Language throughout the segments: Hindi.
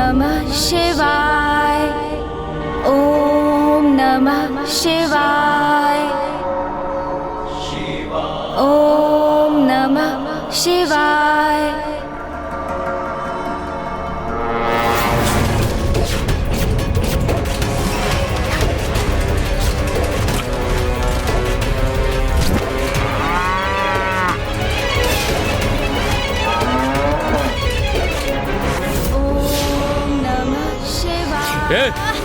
नमः शिवाय। ओम नमः शिवाय। ओम नमः शिवाय।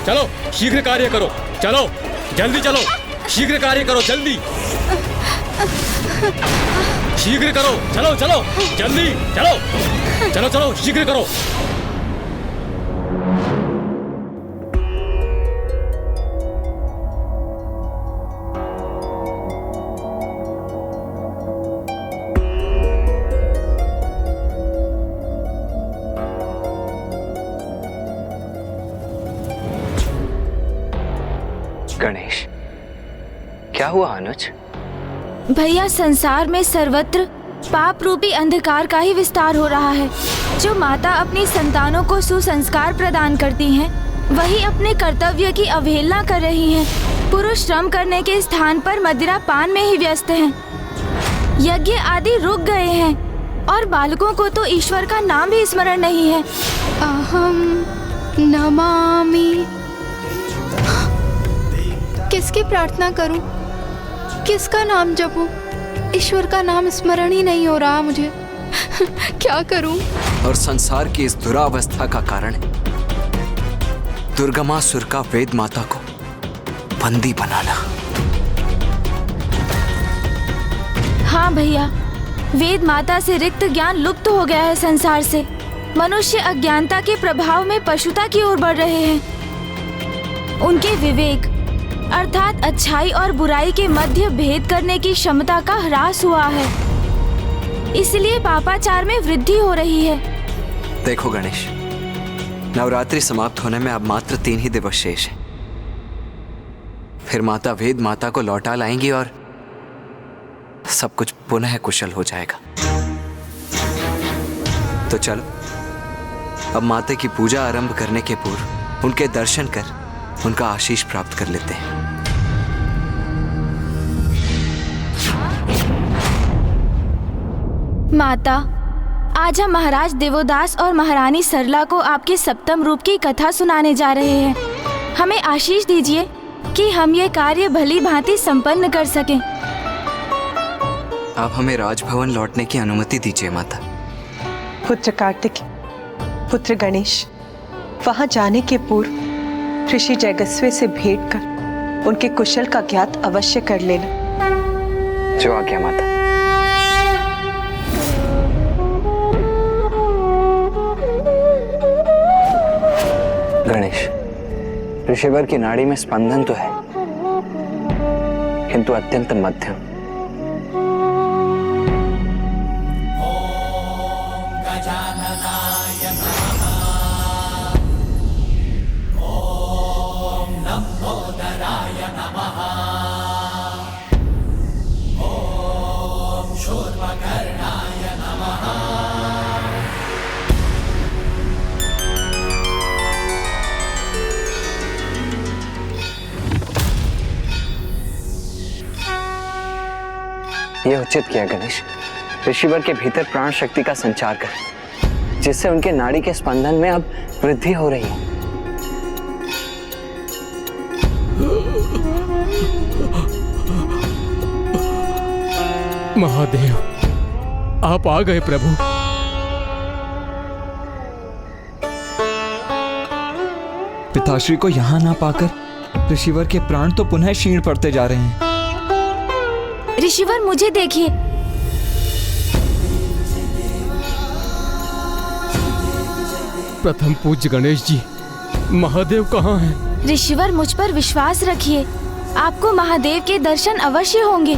चलो शीघ्र कार्य करो, चलो जल्दी चलो, शीघ्र कार्य करो, जल्दी शीघ्र करो, चलो चलो जल्दी चलो, चलो चलो शीघ्र करो। गणेश, क्या हुआ अनुज? भैया, संसार में सर्वत्र पाप रूपी अंधकार का ही विस्तार हो रहा है। जो माता अपनी संतानों को सुसंस्कार प्रदान करती हैं, वही अपने कर्तव्य की अवहेलना कर रही हैं। पुरुष श्रम करने के स्थान पर मदिरा पान में ही व्यस्त हैं। यज्ञ आदि रुक गए हैं और बालकों को तो ईश्वर का नाम भी स्मरण नहीं है। अहम नमामि। किसकी प्रार्थना करूं? किसका नाम जपूं? ईश्वर का नाम स्मरण ही नहीं हो रहा मुझे। क्या करूं? और संसार की इस दुरावस्था का कारण दुर्गमासुर का वेद माता को बंदी बनाना। हाँ भैया, वेद माता से रिक्त ज्ञान लुप्त हो गया है संसार से। मनुष्य अज्ञानता के प्रभाव में पशुता की ओर बढ़ रहे हैं। उनके विवेक अर्थात अच्छाई और बुराई के मध्य भेद करने की क्षमता का ह्रास हुआ है। इसलिए पापाचार में वृद्धि हो रही है। देखो गणेश, नवरात्रि समाप्त होने में अब मात्र 3 ही दिवस शेष है। फिर माता वेद माता को लौटा लाएंगी और सब कुछ पुनः कुशल हो जाएगा। तो चलो अब माता की पूजा आरंभ करने के पूर्व उनके दर्शन कर उनका आशीष प्राप्त कर लेते हैं। माता, आज हम महाराज देवोदास और महारानी सरला को आपके सप्तम रूप की कथा सुनाने जा रहे हैं। हमें आशीष दीजिए कि हम ये कार्य भली भांति संपन्न कर सकें। आप हमें राजभवन लौटने की अनुमति दीजिए माता। पुत्र कार्तिक, पुत्र गणेश, वहां जाने के पूर्व ऋषि जयगस्वे से भेंट कर उनके कुशल का ज्ञात अवश्य कर लेना। जो आज्ञा माता। गणेश, ऋषिवर की नाड़ी में स्पंदन तो है, किंतु अत्यंत मध्यम। यह उचित किया गणेश। ऋषिवर के भीतर प्राण शक्ति का संचार कर, जिससे उनके नाड़ी के स्पंदन में अब वृद्धि हो रही है। महादेव, आप आ गए प्रभु। पिताश्री को यहाँ ना पाकर ऋषिवर के प्राण तो पुनः क्षीण पड़ते जा रहे हैं। ऋषिवर, मुझे देखिए। प्रथम पूज्य गणेश जी, महादेव कहाँ हैं? ऋषिवर, मुझ पर विश्वास रखिए। आपको महादेव के दर्शन अवश्य होंगे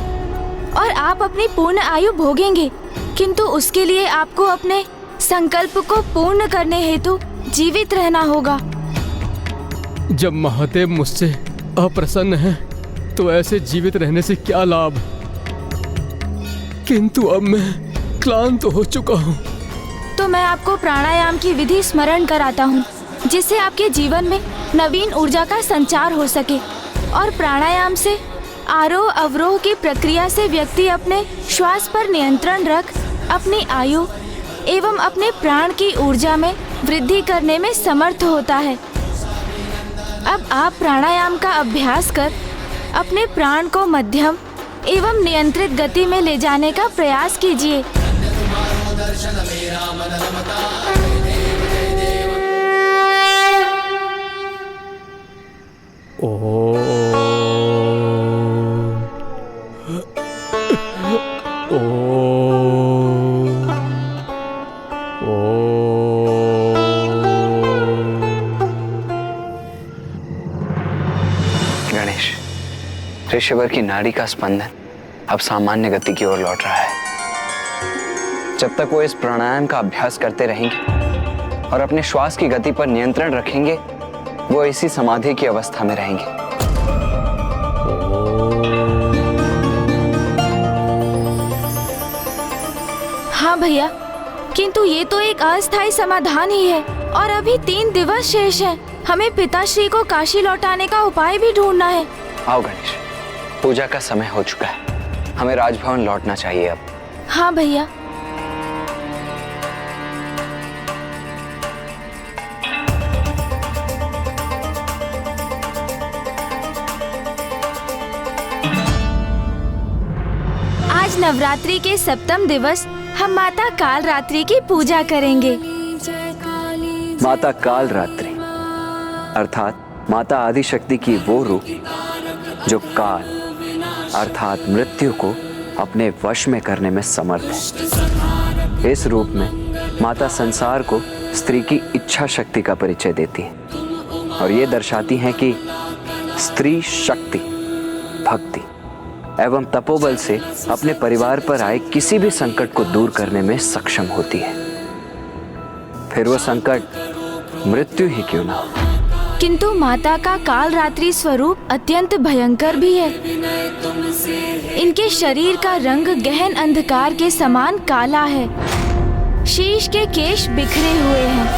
और आप अपनी पूर्ण आयु भोगेंगे। किंतु उसके लिए आपको अपने संकल्प को पूर्ण करने हेतु जीवित रहना होगा। जब महादेव मुझसे अप्रसन्न हैं, तो ऐसे जीवित रहने से क्या लाभ? किंतु अब मैं क्लांत हो चुका हूँ। तो मैं आपको प्राणायाम की विधि स्मरण कराता हूँ। जिससे आपके जीवन में नवीन ऊर्जा का संचार हो सके। और प्राणायाम से आरोह अवरोह की प्रक्रिया से व्यक्ति अपने श्वास पर नियंत्रण रख अपनी आयु एवं अपने प्राण की ऊर्जा में वृद्धि करने में समर्थ होता है। अब आप प्राणायाम का अभ्यास कर अपने प्राण को मध्यम एवं नियंत्रित गति में ले जाने का प्रयास कीजिए। गणेश, ऋषिवर की नाड़ी का स्पंदन अब सामान्य गति की ओर लौट रहा है। जब तक वो इस प्राणायाम का अभ्यास करते रहेंगे और अपने श्वास की गति पर नियंत्रण रखेंगे, वो इसी समाधि की अवस्था में रहेंगे। हाँ भैया, किंतु ये तो एक अस्थायी समाधान ही है और अभी 3 दिवस शेष हैं। हमें पिताश्री को काशी लौटाने का उपाय भी ढूंढना है। आओ गणेश, पूजा का समय हो चुका है, हमें राजभवन लौटना चाहिए अब। हाँ भैया। आज नवरात्रि के सप्तम दिवस हम माता काल रात्रि की पूजा करेंगे। माता काल रात्रि अर्थात माता आदिशक्ति की वो रूप जो काल अर्थात मृत्यु को अपने वश में करने में समर्थ है। इस रूप में माता संसार को स्त्री की इच्छा शक्ति का परिचय देती है और ये दर्शाती हैं कि स्त्री शक्ति, भक्ति एवं तपोबल से अपने परिवार पर आए किसी भी संकट को दूर करने में सक्षम होती है, फिर वो संकट मृत्यु ही क्यों ना हो। किंतु माता का काल रात्रि स्वरूप अत्यंत भयंकर भी है। इनके शरीर का रंग गहन अंधकार के समान काला है। शीश के केश बिखरे हुए हैं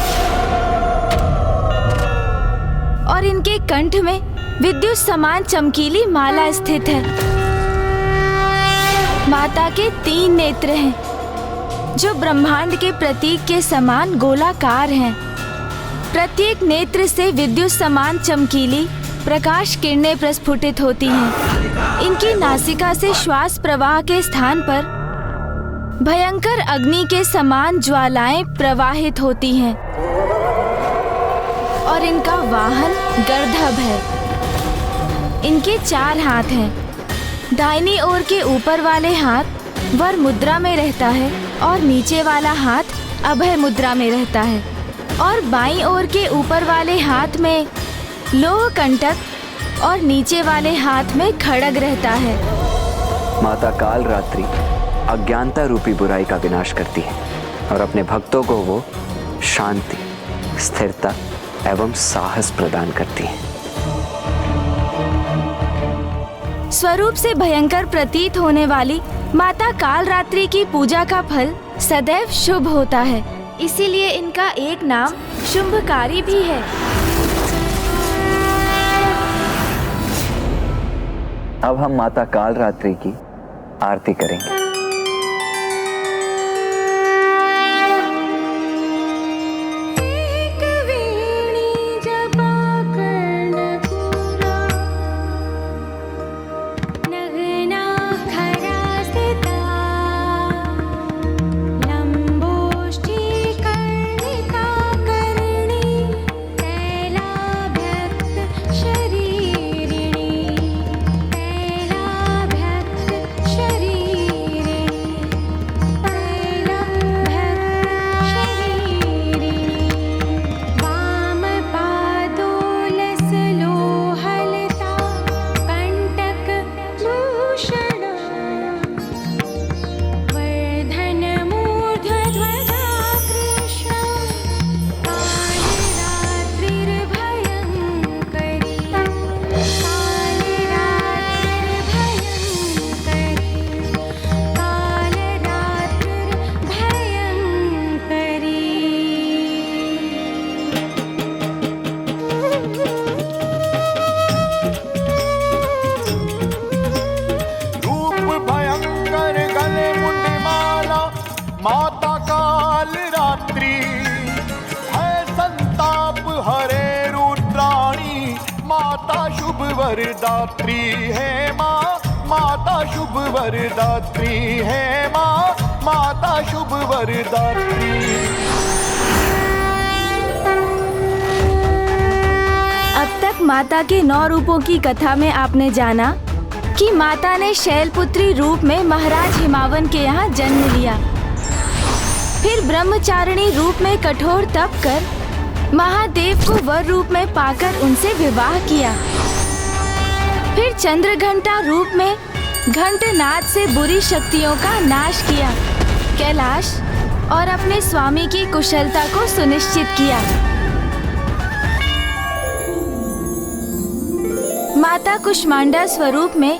और इनके कंठ में विद्युत समान चमकीली माला स्थित है। माता के 3 नेत्र हैं जो ब्रह्मांड के प्रतीक के समान गोलाकार हैं। प्रत्येक नेत्र से विद्युत समान चमकीली प्रकाश किरणें प्रस्फुटित होती हैं। इनकी नासिका से श्वास प्रवाह के स्थान पर भयंकर अग्नि के समान ज्वालाएं प्रवाहित होती हैं और इनका वाहन गर्दभ है। इनके 4 हाथ हैं। दाहिनी ओर के ऊपर वाले हाथ वर मुद्रा में रहता है और नीचे वाला हाथ अभय मुद्रा में रहता है और बाईं ओर के ऊपर वाले हाथ में लोह कंटक और नीचे वाले हाथ में खड्ग रहता है। माता काल रात्रि अज्ञानता रूपी बुराई का विनाश करती है और अपने भक्तों को वो शांति, स्थिरता एवं साहस प्रदान करती है। स्वरूप से भयंकर प्रतीत होने वाली माता काल रात्रि की पूजा का फल सदैव शुभ होता है, इसीलिए इनका एक नाम शुंभकारी भी है। अब हम माता काल रात्रि की आरती करेंगे। वरदात्री है माँ, माता शुभ वरदात्री है माँ, माता शुभ वरदात्री। अब तक माता के 9 रूपों की कथा में आपने जाना कि माता ने शैलपुत्री रूप में महाराज हिमावन के यहाँ जन्म लिया, फिर ब्रह्मचारिणी रूप में कठोर तप कर महादेव को वर रूप में पाकर उनसे विवाह किया, फिर चंद्रघंटा रूप में घंटनाद से बुरी शक्तियों का नाश किया, कैलाश और अपने स्वामी की कुशलता को सुनिश्चित किया। माता कुष्मांडा स्वरूप में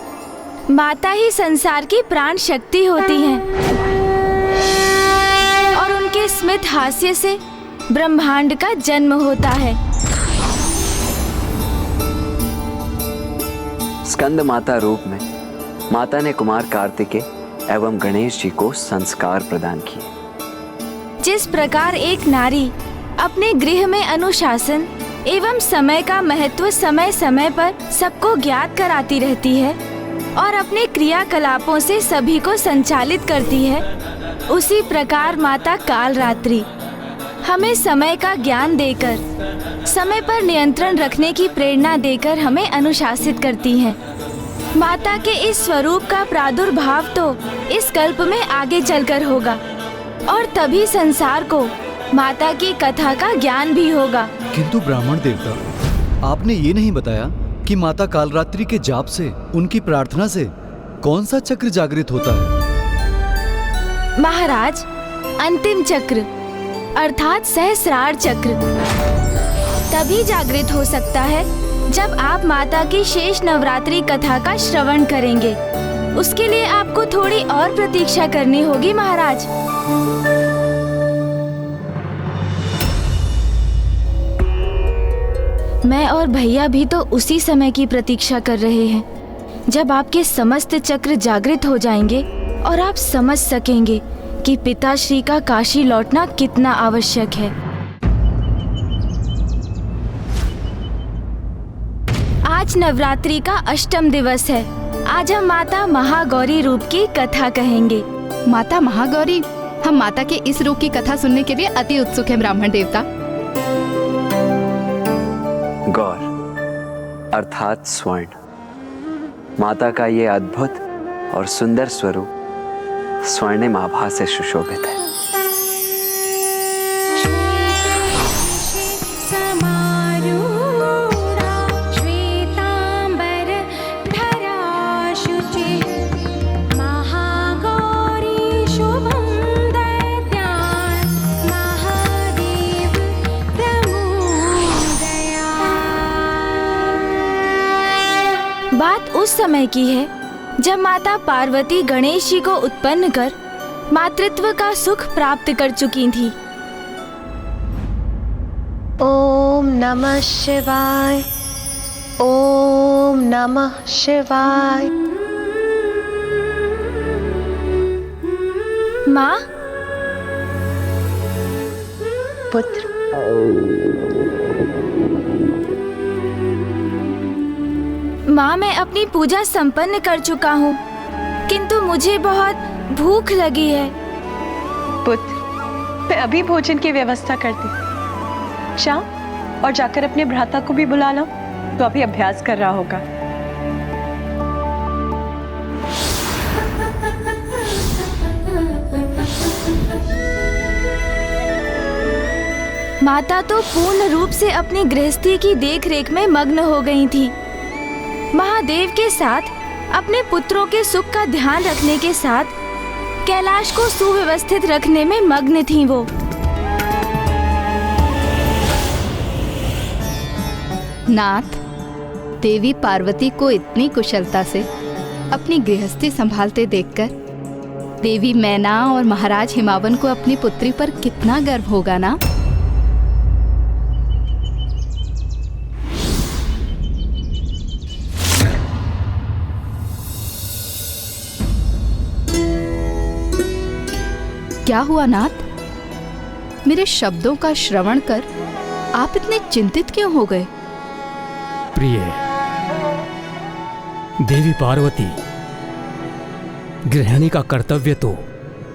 माता ही संसार की प्राण शक्ति होती हैं और उनके स्मित हास्य से ब्रह्मांड का जन्म होता है। स्कंद माता रूप में माता ने कुमार कार्तिकेय एवं गणेश जी को संस्कार प्रदान किए। जिस प्रकार एक नारी अपने गृह में अनुशासन एवं समय का महत्व समय समय पर सबको ज्ञात कराती रहती है और अपने क्रियाकलापों से सभी को संचालित करती है, उसी प्रकार माता कालरात्रि हमें समय का ज्ञान देकर, समय पर नियंत्रण रखने की प्रेरणा देकर हमें अनुशासित करती हैं। माता के इस स्वरूप का प्रादुर्भाव तो इस कल्प में आगे चलकर होगा और तभी संसार को माता की कथा का ज्ञान भी होगा। किंतु ब्राह्मण देवता, आपने ये नहीं बताया कि माता कालरात्रि के जाप से, उनकी प्रार्थना से कौन सा चक्र जागृत होता है? महाराज, अंतिम चक्र अर्थात सहस्रार चक्र तभी जागृत हो सकता है जब आप माता की शेष नवरात्रि कथा का श्रवण करेंगे। उसके लिए आपको थोड़ी और प्रतीक्षा करनी होगी महाराज। मैं और भैया भी तो उसी समय की प्रतीक्षा कर रहे हैं जब आपके समस्त चक्र जागृत हो जाएंगे और आप समझ सकेंगे कि पिताश्री का काशी लौटना कितना आवश्यक है। आज नवरात्रि का अष्टम दिवस है। आज हम माता महागौरी रूप की कथा कहेंगे। माता महागौरी, हम माता के इस रूप की कथा सुनने के लिए अति उत्सुक हैं ब्राह्मण देवता। गौर अर्थात स्वर्ण, माता का ये अद्भुत और सुंदर स्वरूप स्वर्णिम आभा से सुशोभित है। बात उस समय की है जब माता पार्वती गणेश जी को उत्पन्न कर मातृत्व का सुख प्राप्त कर चुकी थी। ओम नमः शिवाय, ओम नमः शिवाय। माँ, पुत्र, माँ, मैं अपनी पूजा संपन्न कर चुका हूँ, किंतु मुझे बहुत भूख लगी है। पुत्र, मैं अभी भोजन की व्यवस्था करती। जाओ और जाकर अपने भ्राता को भी बुला लो, तो अभी अभ्यास कर रहा होगा। माता तो पूर्ण रूप से अपनी गृहस्थी की देखरेख में मग्न हो गई थी। महादेव के साथ अपने पुत्रों के सुख का ध्यान रखने के साथ कैलाश को सुव्यवस्थित रखने में मग्न थीं वो। नाथ, देवी पार्वती को इतनी कुशलता से अपनी गृहस्थी संभालते देखकर देवी मैना और महाराज हिमावन को अपनी पुत्री पर कितना गर्व होगा ना। क्या हुआ नाथ? मेरे शब्दों का श्रवण कर आप इतने चिंतित क्यों हो गए? प्रिय, देवी पार्वती गृहिणी का कर्तव्य तो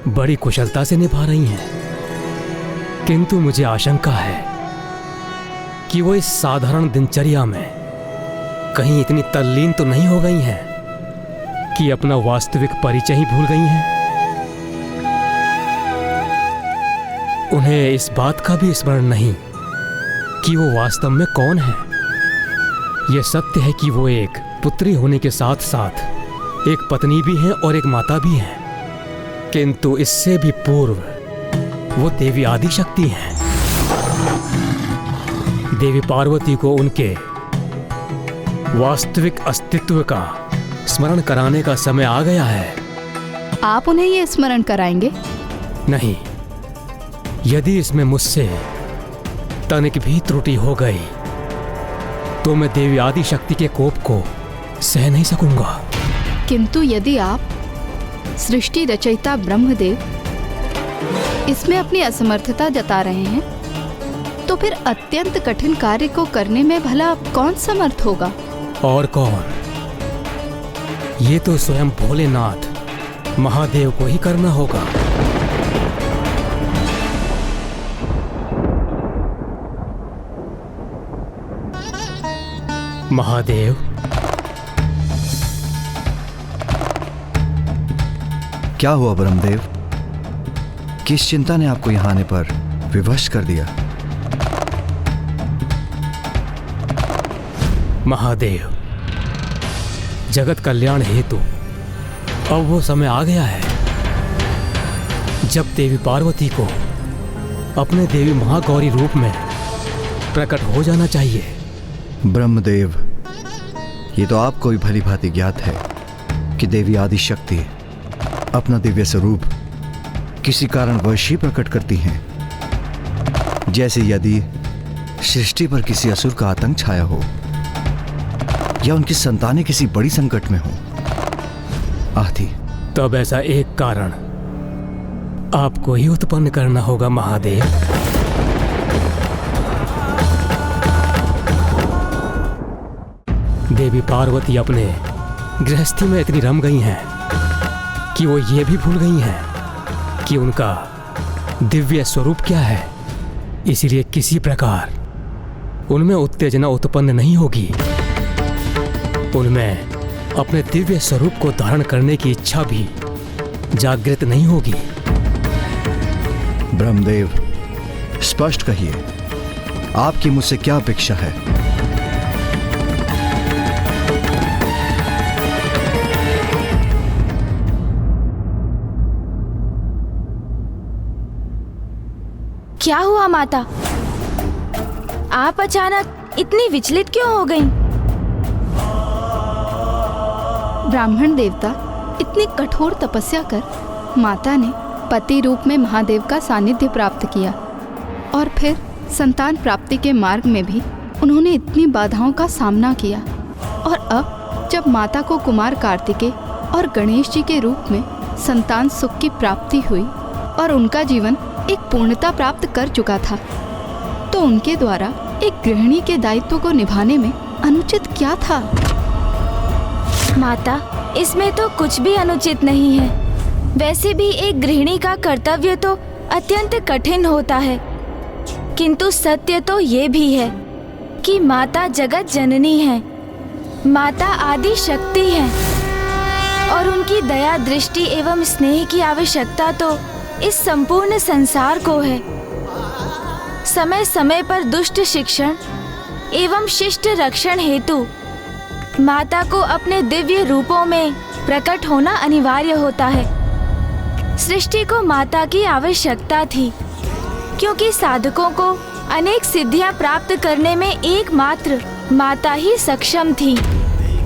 बड़ी कुशलता से निभा रही हैं, किंतु मुझे आशंका है कि वो इस साधारण दिनचर्या में कहीं इतनी तल्लीन तो नहीं हो गई हैं कि अपना वास्तविक परिचय ही भूल गई हैं। उन्हें इस बात का भी स्मरण नहीं कि वो वास्तव में कौन है। यह सत्य है कि वो एक पुत्री होने के साथ साथ एक पत्नी भी हैं और एक माता भी हैं, किंतु इससे भी पूर्व वो देवी आदिशक्ति हैं। देवी पार्वती को उनके वास्तविक अस्तित्व का स्मरण कराने का समय आ गया है। आप उन्हें ये स्मरण कराएंगे? नहीं, यदि इसमें मुझसे तनिक भी त्रुटि हो गई तो मैं देवी आदिशक्ति के कोप को सह नहीं सकूंगा। किंतु यदि आप सृष्टि रचयिता ब्रह्मदेव इसमें अपनी असमर्थता जता रहे हैं, तो फिर अत्यंत कठिन कार्य को करने में भला कौन समर्थ होगा? और कौन? ये तो स्वयं भोलेनाथ महादेव को ही करना होगा। महादेव, क्या हुआ ब्रह्मदेव? किस चिंता ने आपको यहाँ आने पर विवश कर दिया? महादेव, जगत कल्याण हेतु अब वो समय आ गया है जब देवी पार्वती को अपने देवी महागौरी रूप में प्रकट हो जाना चाहिए। ब्रह्मदेव, ये तो आपको भी भली भांति ज्ञात है कि देवी आदिशक्ति अपना दिव्य स्वरूप किसी कारणवश ही प्रकट करती हैं। जैसे यदि सृष्टि पर किसी असुर का आतंक छाया हो या उनकी संतानें किसी बड़ी संकट में हो आदि। तब ऐसा एक कारण आपको ही उत्पन्न करना होगा महादेव। देवी पार्वती अपने गृहस्थी में इतनी रम गई हैं कि वो ये भी भूल गई हैं कि उनका दिव्य स्वरूप क्या है। इसीलिए किसी प्रकार उनमें उत्तेजना उत्पन्न नहीं होगी। उनमें अपने दिव्य स्वरूप को धारण करने की इच्छा भी जागृत नहीं होगी। ब्रह्मदेव, स्पष्ट कहिए, आपकी मुझसे क्या अपेक्षा है? क्या हुआ माता? आप अचानक इतनी विचलित क्यों हो गईं? ब्राह्मण देवता इतनी कठोर तपस्या कर माता ने पति रूप में महादेव का सानिध्य प्राप्त किया और फिर संतान प्राप्ति के मार्ग में भी उन्होंने इतनी बाधाओं का सामना किया, और अब जब माता को कुमार कार्तिकेय और गणेश जी के रूप में संतान सुख की प्राप्ति हुई और उनका जीवन एक पूर्णता प्राप्त कर चुका था, तो उनके द्वारा एक गृहिणी के दायित्व को निभाने में अनुचित क्या था? माता, इसमें तो कुछ भी अनुचित नहीं है। वैसे भी एक गृहिणी का कर्तव्य तो अत्यंत कठिन होता है, किंतु सत्य तो ये भी है कि माता जगत जननी है, माता आदि शक्ति है, और उनकी दया दृष्टि एवं स्नेह की आवश्यकता तो इस संपूर्ण संसार को है। समय समय पर दुष्ट शिक्षण एवं शिष्ट रक्षण हेतु माता को अपने दिव्य रूपों में प्रकट होना अनिवार्य होता है। सृष्टि को माता की आवश्यकता थी, क्योंकि साधकों को अनेक सिद्धियां प्राप्त करने में एकमात्र माता ही सक्षम थी,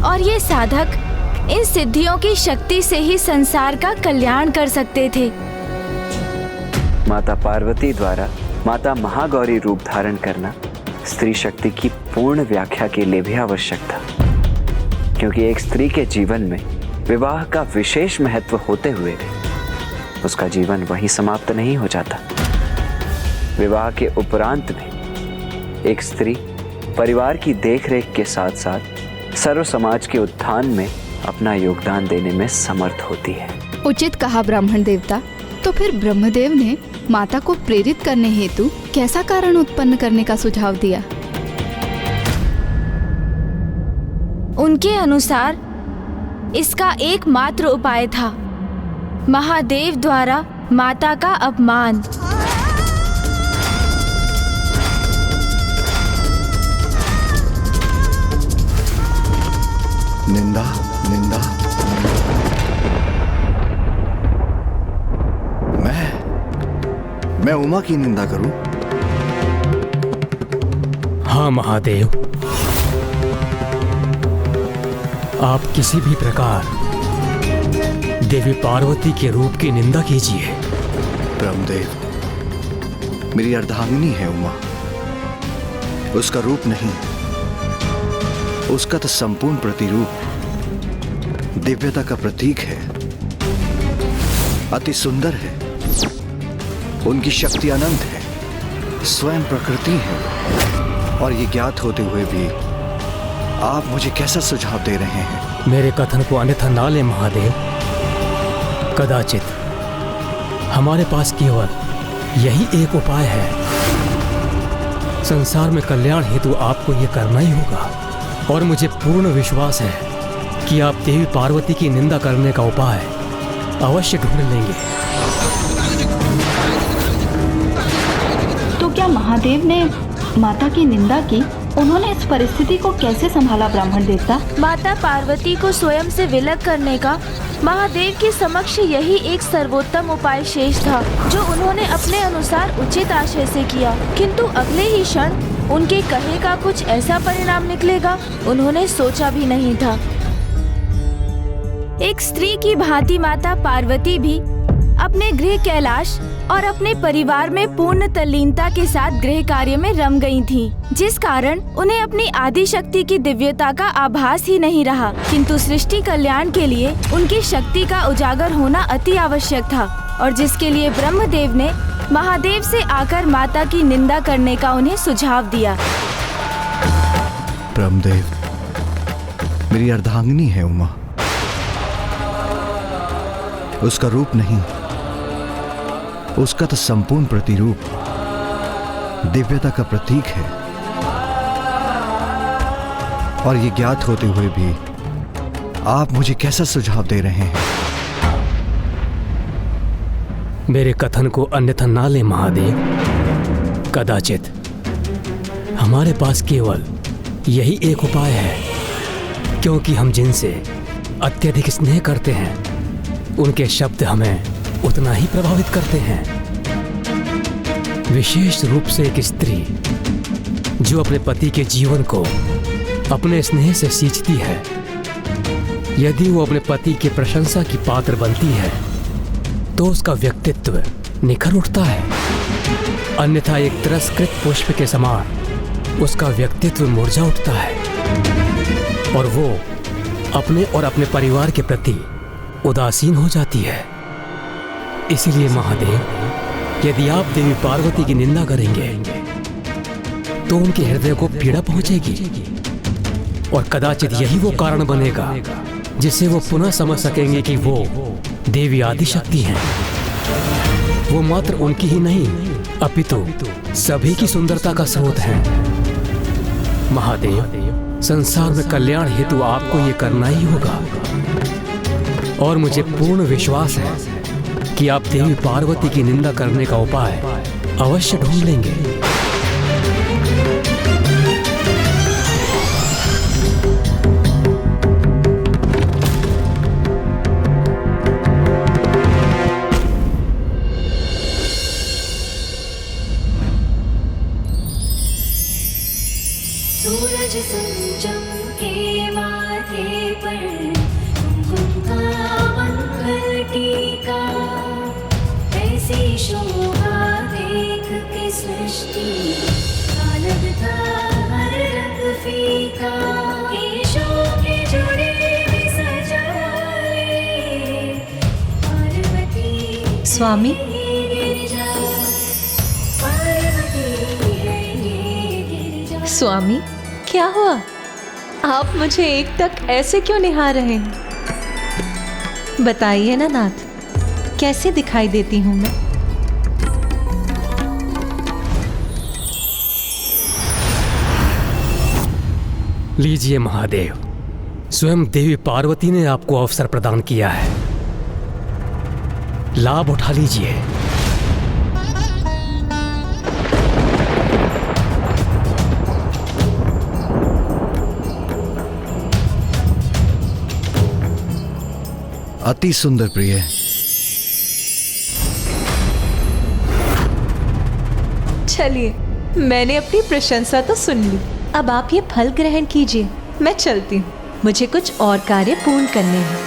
और ये साधक इन सिद्धियों की शक्ति से ही संसार का कल्याण कर सकते थे। माता पार्वती द्वारा माता महागौरी रूप धारण करना स्त्री शक्ति की पूर्ण व्याख्या के लिए भी आवश्यक था, क्योंकि एक स्त्री के जीवन में विवाह का विशेष महत्व होते हुए भी उसका जीवन वहीं समाप्त नहीं हो जाता। विवाह के उपरांत भी एक स्त्री परिवार की देखरेख के साथ साथ सर्व समाज के उत्थान में अपना योगदान देने में समर्थ होती है। उचित कहा ब्राह्मण देवता। तो फिर ब्रह्मदेव ने माता को प्रेरित करने हेतु कैसा कारण उत्पन्न करने का सुझाव दिया? उनके अनुसार इसका एकमात्र उपाय था महादेव द्वारा माता का अपमान। निंदा, निंदा। मैं उमा की निंदा करूं? हाँ महादेव, आप किसी भी प्रकार देवी पार्वती के रूप की निंदा कीजिए। ब्रह्मदेव, मेरी अर्धांगिनी है उमा, उसका रूप नहीं, उसका तो संपूर्ण प्रतिरूप दिव्यता का प्रतीक है, अति सुंदर है, उनकी शक्ति अनंत है, स्वयं प्रकृति है। और ये ज्ञात होते हुए भी आप मुझे कैसा सुझाव दे रहे हैं? मेरे कथन को अन्यथा ना ले महादेव। कदाचित हमारे पास केवल यही एक उपाय है। संसार में कल्याण हेतु आपको यह करना ही होगा, और मुझे पूर्ण विश्वास है कि आप देवी पार्वती की निंदा करने का उपाय अवश्य ढूंढ लेंगे। तो क्या महादेव ने माता की निंदा की? उन्होंने इस परिस्थिति को कैसे संभाला ब्राह्मण देवता? माता पार्वती को स्वयं से विलग करने का महादेव के समक्ष यही एक सर्वोत्तम उपाय शेष था, जो उन्होंने अपने अनुसार उचित आशय से किया। किंतु अगले ही क्षण उनके कहे का कुछ ऐसा परिणाम निकलेगा उन्होंने सोचा भी नहीं था। एक स्त्री की भांति माता पार्वती भी अपने गृह कैलाश और अपने परिवार में पूर्ण तल्लीनता के साथ गृह कार्य में रम गई थीं, जिस कारण उन्हें अपनी आदि शक्ति की दिव्यता का आभास ही नहीं रहा। किंतु सृष्टि कल्याण के लिए उनकी शक्ति का उजागर होना अति आवश्यक था, और जिसके लिए ब्रह्मदेव ने महादेव से आकर माता की निंदा करने का उन्हें सुझाव दिया। ब्रह्मदेव, मेरी अर्धांगिनी है उमा, उसका रूप नहीं, उसका तो संपूर्ण प्रतिरूप दिव्यता का प्रतीक है। और ये ज्ञात होते हुए भी आप मुझे कैसा सुझाव दे रहे हैं? मेरे कथन को अन्यथा ना ले महादेव। कदाचित हमारे पास केवल यही एक उपाय है, क्योंकि हम जिनसे अत्यधिक स्नेह करते हैं उनके शब्द हमें उतना ही प्रभावित करते हैं। विशेष रूप से एक स्त्री जो अपने पति के जीवन को अपने स्नेह से सींचती है, यदि वो अपने पति की प्रशंसा की पात्र बनती है तो उसका व्यक्तित्व निखर उठता है। अन्यथा एक तिरस्कृत पुष्प के समान उसका व्यक्तित्व मुरझा उठता है, और वो अपने और अपने परिवार के प्रति उदासीन हो जाती है। इसलिए महादेव, यदि आप देवी पार्वती की निंदा करेंगे तो उनके हृदय को पीड़ा पहुंचेगी, और कदाचित यही वो कारण बनेगा जिससे वो पुनः समझ सकेंगे कि वो देवी आदिशक्ति हैं। वो मात्र उनकी ही नहीं अपितु सभी की सुंदरता का स्रोत हैं। महादेव, संसार में कल्याण हेतु आपको ये करना ही होगा, और मुझे पूर्ण विश्वास है कि आप देवी पार्वती की निंदा करने का उपाय अवश्य ढूंढ लेंगे। सूरज संजम के माथे पर कुमकुम का मंगल टीका, ऐसी शोभा देख के सृष्टि का लगता हर रंग फीका। केशों के जुड़े भी सजाए पार्वती स्वामी, गिरिजा, पार्वती है ये गिरिजा। स्वामी क्या हुआ? आप मुझे एक टक ऐसे क्यों निहार रहे हैं? बताइए ना नाथ, कैसे दिखाई देती हूँ मैं? लीजिए महादेव, स्वयं देवी पार्वती ने आपको अवसर प्रदान किया है, लाभ उठा लीजिए। अति सुंदर प्रिय। चलिए, मैंने अपनी प्रशंसा तो सुन ली, अब आप ये फल ग्रहण कीजिए। मैं चलती हूँ, मुझे कुछ और कार्य पूर्ण करने हैं।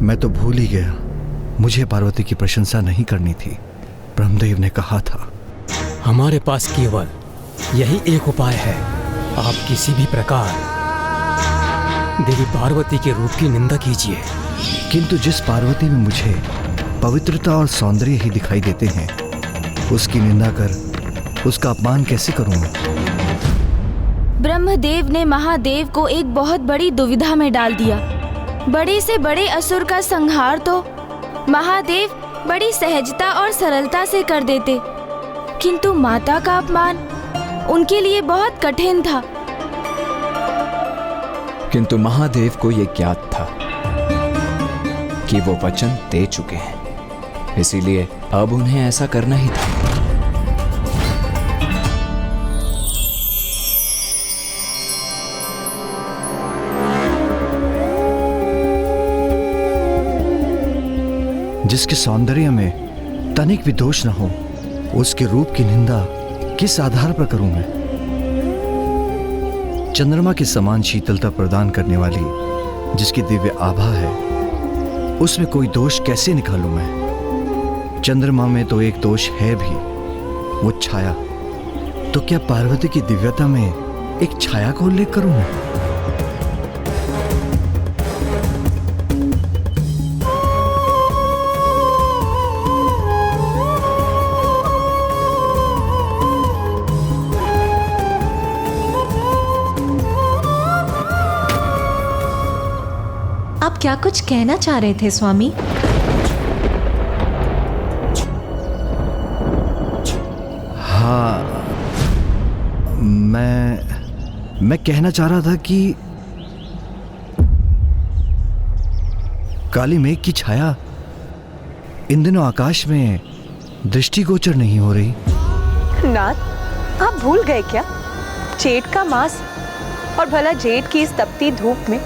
मैं तो भूल ही गया, मुझे पार्वती की प्रशंसा नहीं करनी थी। ब्रह्मदेव ने कहा था। हमारे पास केवल यही एक उपाय है, आप किसी भी प्रकार देवी पार्वती के रूप की निंदा कीजिए। किंतु जिस पार्वती में मुझे पवित्रता और सौंदर्य ही दिखाई देते हैं, उसकी निंदा कर उसका अपमान कैसे करूं मैं? ब्रह्मदेव ने महादेव को एक बहुत बड़ी दुविधा में डाल दिया। बड़े से बड़े असुर का संहार तो महादेव बड़ी सहजता और सरलता से कर देते, किंतु माता का अपमान उनके लिए बहुत कठिन था। किंतु महादेव को यह ज्ञात था कि वो वचन दे चुके हैं, इसीलिए अब उन्हें ऐसा करना ही था। जिसके सौंदर्य में तनिक भी दोष न हो, उसके रूप की निंदा किस आधार पर करूं मैं? चंद्रमा के समान शीतलता प्रदान करने वाली जिसकी दिव्य आभा है, उसमें कोई दोष कैसे निकालूं मैं? चंद्रमा में तो एक दोष है भी, वो छाया। तो क्या पार्वती की दिव्यता में एक छाया का उल्लेख करूं मैं? आप क्या कुछ कहना चाह रहे थे स्वामी? हाँ, मैं कहना चाह रहा था कि काली मेघ की छाया इन दिनों आकाश में दृष्टिगोचर नहीं हो रही। नाथ, आप भूल गए क्या? जेठ का मास, और भला जेठ की इस तपती धूप में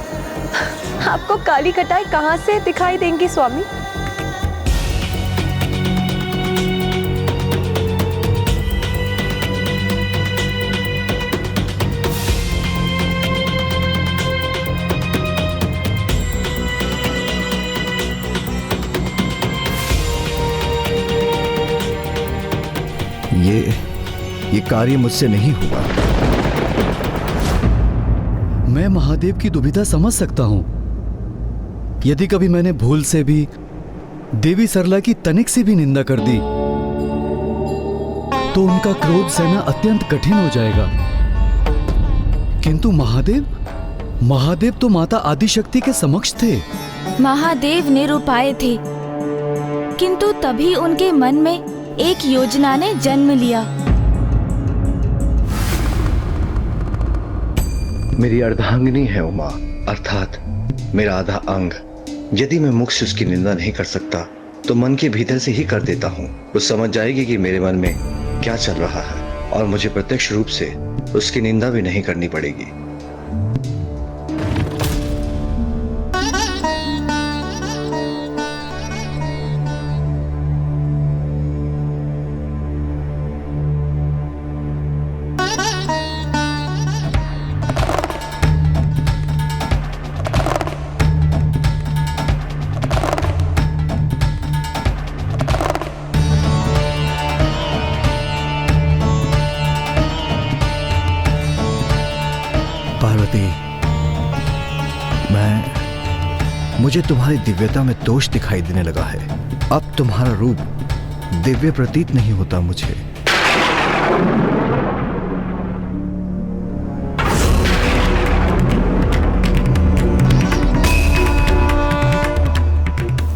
आपको काली कटाई कहां से दिखाई देंगी स्वामी? ये कार्य मुझसे नहीं हुआ। मैं महादेव की दुविधा समझ सकता हूं। यदि कभी मैंने भूल से भी देवी सरला की तनिक से भी निंदा कर दी, तो उनका क्रोध सहना अत्यंत कठिन हो जाएगा। किंतु महादेव तो माता आदिशक्ति के समक्ष थे। महादेव निरुपाय थे, किंतु तभी उनके मन में एक योजना ने जन्म लिया। मेरी अर्धांगिनी है उमा, अर्थात मेरा आधा अंग। यदि मैं मुख से उसकी निंदा नहीं कर सकता, तो मन के भीतर से ही कर देता हूँ। वो समझ जाएगी कि मेरे मन में क्या चल रहा है, और मुझे प्रत्यक्ष रूप से उसकी निंदा भी नहीं करनी पड़ेगी। मुझे तुम्हारी दिव्यता में दोष दिखाई देने लगा है। अब तुम्हारा रूप दिव्य प्रतीत नहीं होता मुझे।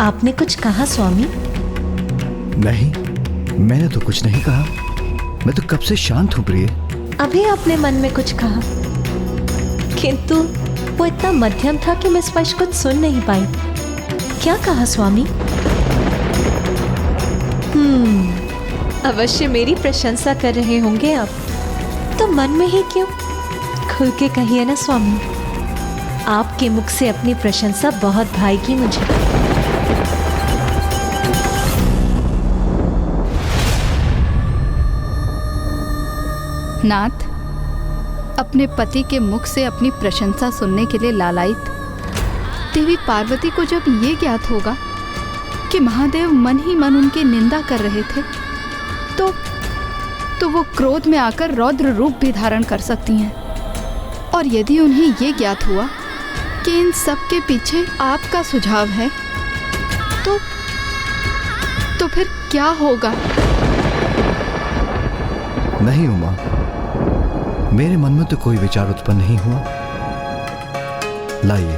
आपने कुछ कहा स्वामी? नहीं, मैंने तो कुछ नहीं कहा। मैं तो कब से शांत हूं प्रिय। अभी आपने मन में कुछ कहा, किंतु वो इतना मध्यम था कि मैं स्पष्ट कुछ सुन नहीं पाई। क्या कहा स्वामी? अवश्य मेरी प्रशंसा कर रहे होंगे आप, तो मन में ही क्यों, खुल के कहिए ना स्वामी। आपके मुख से अपनी प्रशंसा बहुत भाएगी मुझे। नाथ, अपने पति के मुख से अपनी प्रशंसा सुनने के लिए लालायित देवी पार्वती को जब ये ज्ञात होगा कि महादेव मन ही मन उनकी निंदा कर रहे थे, तो वो क्रोध में आकर रौद्र रूप भी धारण कर सकती हैं। और यदि उन्हें ये ज्ञात हुआ कि इन सब के पीछे आपका सुझाव है, तो फिर क्या होगा? नहीं उमा, मेरे मन में तो कोई विचार उत्पन्न नहीं हुआ। लाइए,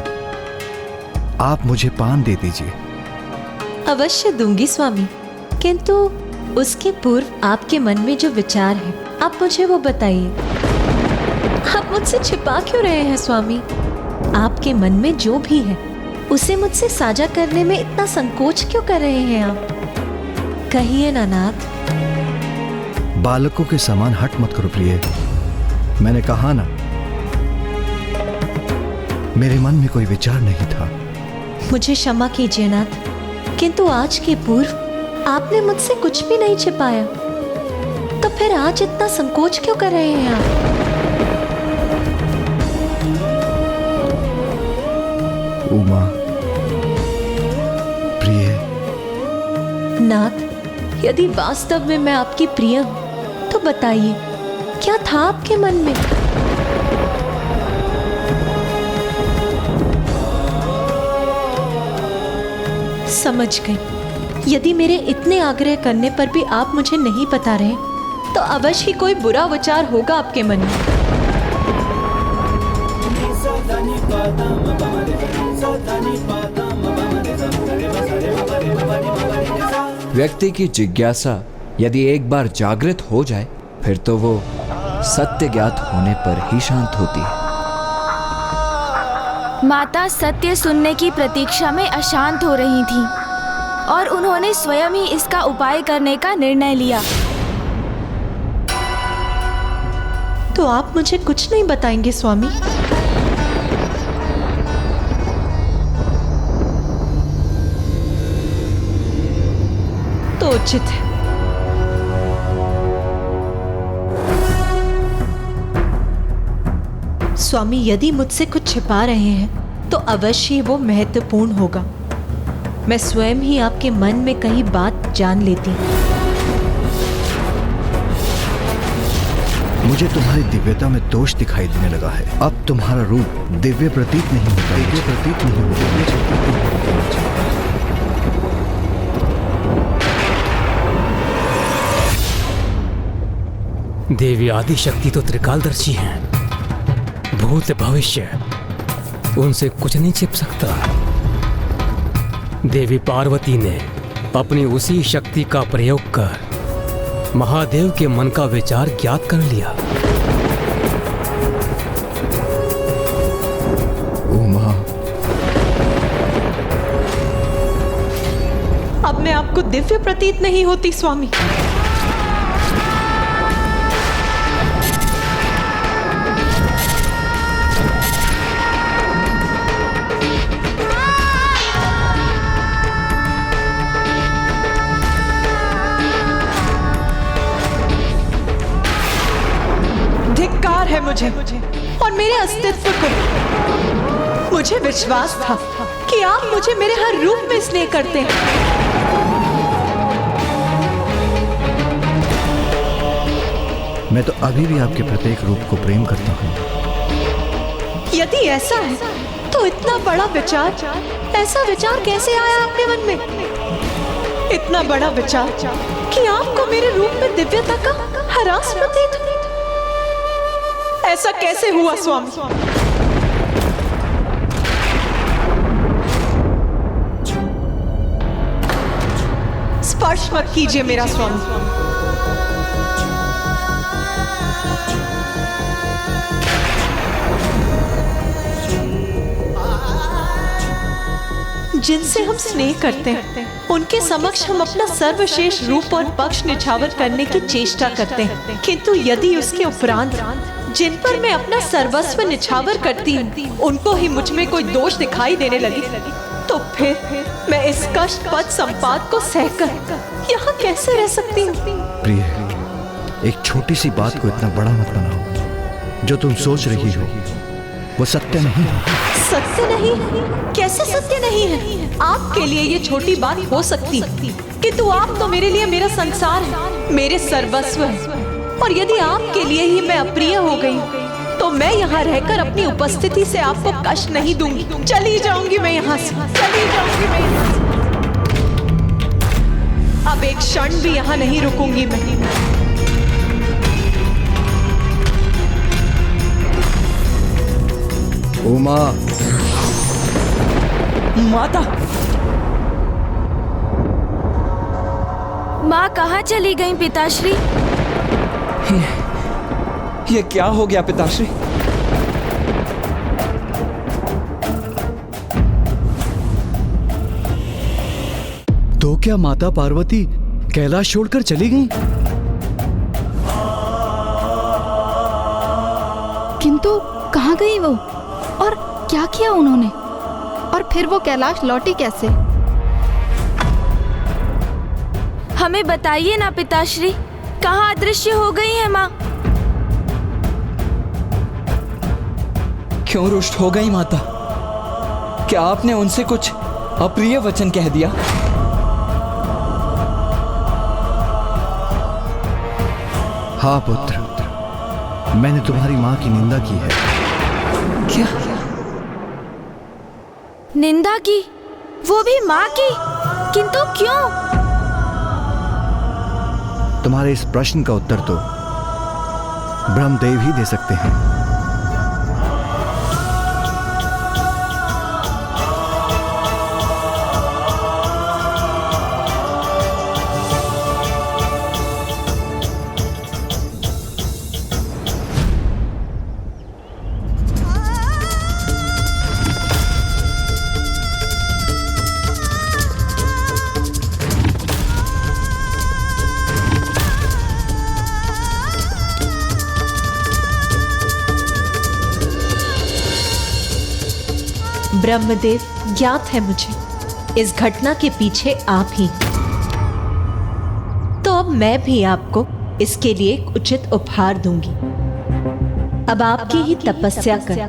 आप मुझे पान दे दीजिए। अवश्य दूंगी स्वामी, किंतु उसके पूर्व आपके मन में जो विचार है, आप मुझे वो बताइए। आप मुझसे छिपा क्यों रहे हैं स्वामी? आपके मन में जो भी है उसे मुझसे साझा करने में इतना संकोच क्यों कर रहे हैं आप? कहिए ना नाथ। बालकों के समान हट मत करो प्रिय। मैंने कहा ना, मेरे मन में कोई विचार नहीं था। मुझे क्षमा कीजिए नाथ, किंतु आज के पूर्व आपने मुझसे कुछ भी नहीं छिपाया, तो फिर आज इतना संकोच क्यों कर रहे हैं आप? उमा, प्रिय। नाथ, यदि वास्तव में मैं आपकी प्रिय हूं, तो बताइए क्या था आपके मन में? समझ गई। यदि मेरे इतने आग्रह करने पर भी आप मुझे नहीं बता रहे, तो अवश्य ही कोई बुरा विचार होगा आपके मन में। व्यक्ति की जिज्ञासा यदि एक बार जागृत हो जाए, फिर तो वो सत्य ज्ञात होने पर ही शांत होती है। माता सत्य सुनने की प्रतीक्षा में अशांत हो रही थीं और उन्होंने स्वयं ही इसका उपाय करने का निर्णय लिया। तो आप मुझे कुछ नहीं बताएंगे स्वामी? तो उचित है। स्वामी, यदि मुझसे कुछ छिपा रहे हैं तो अवश्य वो महत्वपूर्ण होगा। मैं स्वयं ही आपके मन में कहीं बात जान लेती हूँ। मुझे तुम्हारी दिव्यता में दोष दिखाई देने लगा है। अब तुम्हारा रूप दिव्य प्रतीत नहीं होता। दिव्य प्रतीत नहीं होता। देवी आदि शक्ति तो त्रिकालदर्शी हैं। भूत भविष्य उनसे कुछ नहीं छिप सकता। देवी पार्वती ने अपनी उसी शक्ति का प्रयोग कर महादेव के मन का विचार ज्ञात कर लिया। उमा, अब मैं आपको दिव्य प्रतीत नहीं होती स्वामी। धिक्कार है मुझे और मेरे अस्तित्व को। मुझे विश्वास था कि आप मुझे मेरे हर रूप में स्नेह करते हैं। मैं तो अभी भी आपके प्रत्येक रूप को प्रेम करता हूँ। यदि ऐसा है तो इतना बड़ा विचार, ऐसा विचार कैसे आया आपके मन में? इतना बड़ा विचार कि आपको मेरे रूप में दिव्यता का ह्रास प्रतीत हो। ऐसा कैसे हुआ स्वामी? स्पर्श मत कीजिए मेरा स्वामी। जिनसे हम स्नेह करते हैं उनके समक्ष हम अपना सर्वश्रेष्ठ रूप और पक्ष निछावर करने की चेष्टा करते हैं, किंतु यदि उसके उपरांत जिन पर मैं अपना सर्वस्व निछावर करती हूँ उनको ही मुझ में कोई दोष दिखाई देने लगी, तो फिर मैं इस कष्ट पद संपाद को सहकर यहाँ कैसे रह सकती हूँ? प्रिय, एक छोटी सी बात को इतना बड़ा मत बनाओ। जो तुम सोच रही हो वो सत्य नहीं है। सत्य नहीं? कैसे सत्य नहीं है? आपके लिए ये छोटी बात हो सकती है, किंतु आप तो मेरे लिए मेरा संसार है, मेरे सर्वस्व है। और यदि आपके लिए ही मैं अप्रिय हो गई तो मैं यहाँ रहकर अपनी उपस्थिति से आपको कष्ट नहीं दूंगी। चली जाऊंगी मैं यहाँ से, चली जाऊंगी मैं यहाँ से। अब एक क्षण भी यहाँ नहीं रुकूंगी मैं। उमा, माता, माँ कहाँ चली गई पिताश्री? ये क्या हो गया पिताश्री? तो क्या माता पार्वती कैलाश छोड़कर चली गईं? किंतु कहाँ गई वो और क्या किया उन्होंने? और फिर वो कैलाश लौटी कैसे? हमें बताइए ना पिताश्री, कहाँ अदृश्य हो गई है माँ? क्यों रुष्ट हो गई माता? क्या आपने उनसे कुछ अप्रिय वचन कह दिया? हाँ पुत्र, मैंने तुम्हारी माँ की निंदा की है। क्या? निंदा की? वो भी माँ की? किंतु क्यों? तुम्हारे इस प्रश्न का उत्तर तो ब्रह्मदेव ही दे सकते हैं। ब्रह्मदेव, ज्ञात है मुझे इस घटना के पीछे आप ही, तो अब मैं भी आपको इसके लिए एक उचित उपहार दूंगी। अब आपकी ही तपस्या कर,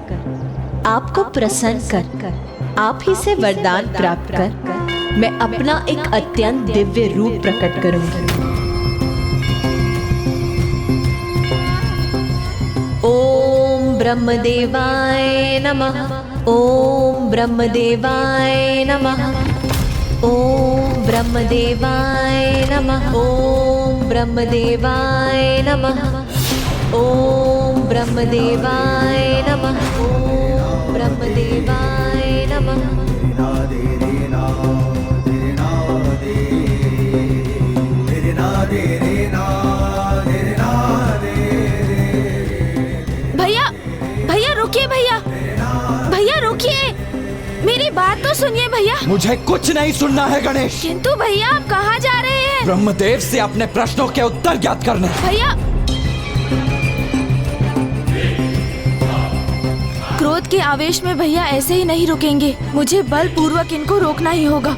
आपको प्रसन्न कर, आप ही से वरदान प्राप्त कर मैं अपना एक अत्यंत दिव्य रूप प्रकट करूंगी। ओम ब्रह्मदेवाय नमः। ओम ब्रह्मदेवाय नमः। ओम ब्रह्मदेवाय नमः। ओम ब्रह्मदेवाय नमः। ओम ब्रह्मदेवाय नमः। ओम ब्रह्मदेवाय नमः। भैया, भैया रुकिए, भैया, भैया रुकिए, मेरी बात तो सुनिए भैया। मुझे कुछ नहीं सुनना है गणेश। किंतु भैया आप कहाँ जा रहे हैं? ब्रह्मदेव से अपने प्रश्नों के उत्तर ज्ञात करने। भैया, क्रोध के आवेश में भैया ऐसे ही नहीं रुकेंगे, मुझे बलपूर्वक इनको रोकना ही होगा।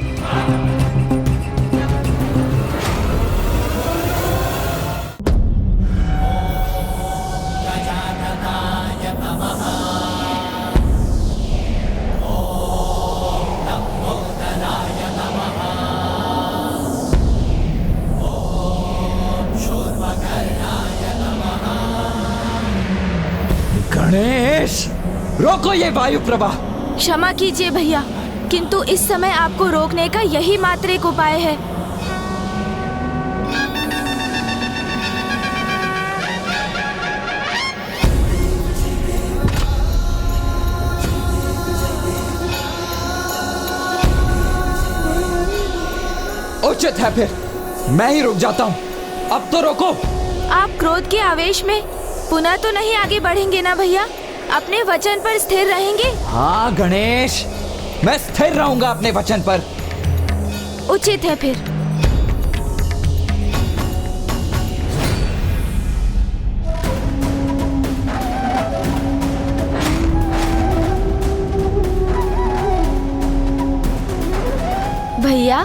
गणेश, रोको ये वायु प्रवाह। क्षमा कीजिए भैया, किंतु इस समय आपको रोकने का यही मात्र एक उपाय है। उचित है, फिर मैं ही रुक जाता हूँ। अब तो रोको। आप क्रोध के आवेश में पुनः तो नहीं आगे बढ़ेंगे ना भैया? अपने वचन पर स्थिर रहेंगे? हाँ गणेश, मैं स्थिर रहूंगा अपने वचन पर। उचित है फिर। भैया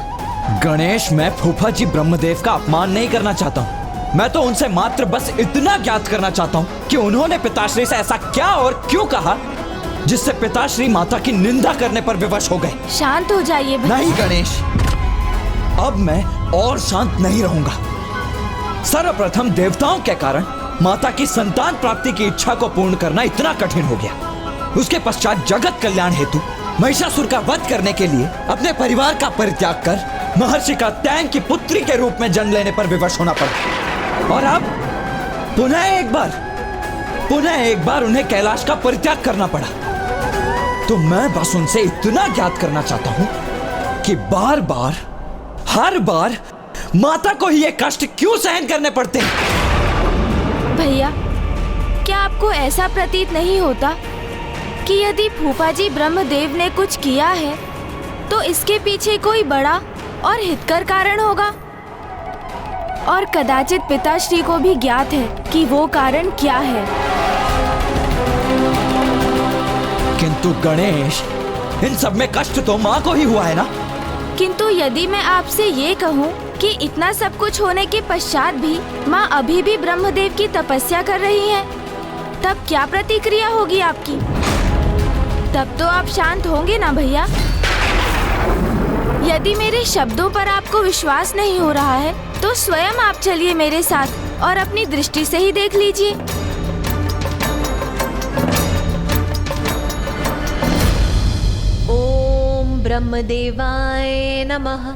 गणेश, मैं फूफा जी ब्रह्मदेव का अपमान नहीं करना चाहता हूँ। मैं तो उनसे मात्र बस इतना ज्ञात करना चाहता हूँ कि उन्होंने पिताश्री से ऐसा क्या और क्यों कहा जिससे पिताश्री माता की निंदा करने पर विवश हो गए। शांत हो जाइए भैया। नहीं गणेश, अब मैं और शांत नहीं रहूंगा। सर्वप्रथम देवताओं के कारण माता की संतान प्राप्ति की इच्छा को पूर्ण करना इतना कठिन हो गया। उसके पश्चात जगत कल्याण हेतु महिषासुर का वध करने के लिए अपने परिवार का परित्याग कर महर्षि का तैंग की पुत्री के रूप में जन्म लेने पर विवश होना पड़ा। और अब पुनः एक बार उन्हें कैलाश का परित्याग करना पड़ा। तो मैं बस उनसे इतना ज्ञात करना चाहता हूं कि हर बार माता को ही ये कष्ट क्यों सहन करने पड़ते हैं। भैया, क्या आपको ऐसा प्रतीत नहीं होता कि यदि फूफा जी ब्रह्मदेव ने कुछ किया है तो इसके पीछे कोई बड़ा और हितकर कारण होगा? और कदाचित पिताश्री को भी ज्ञात है कि वो कारण क्या है। किंतु गणेश, इन सब में कष्ट तो माँ को ही हुआ है ना? किंतु यदि मैं आपसे ये कहूँ कि इतना सब कुछ होने के पश्चात भी माँ अभी भी ब्रह्मदेव की तपस्या कर रही हैं, तब क्या प्रतिक्रिया होगी आपकी? तब तो आप शांत होंगे ना भैया? यदि मेरे शब्दों पर आपको विश्वास नहीं हो रहा है तो स्वयं आप चलिए मेरे साथ और अपनी दृष्टि से ही देख लीजिए। ओम ब्रह्मदेवाय नमः।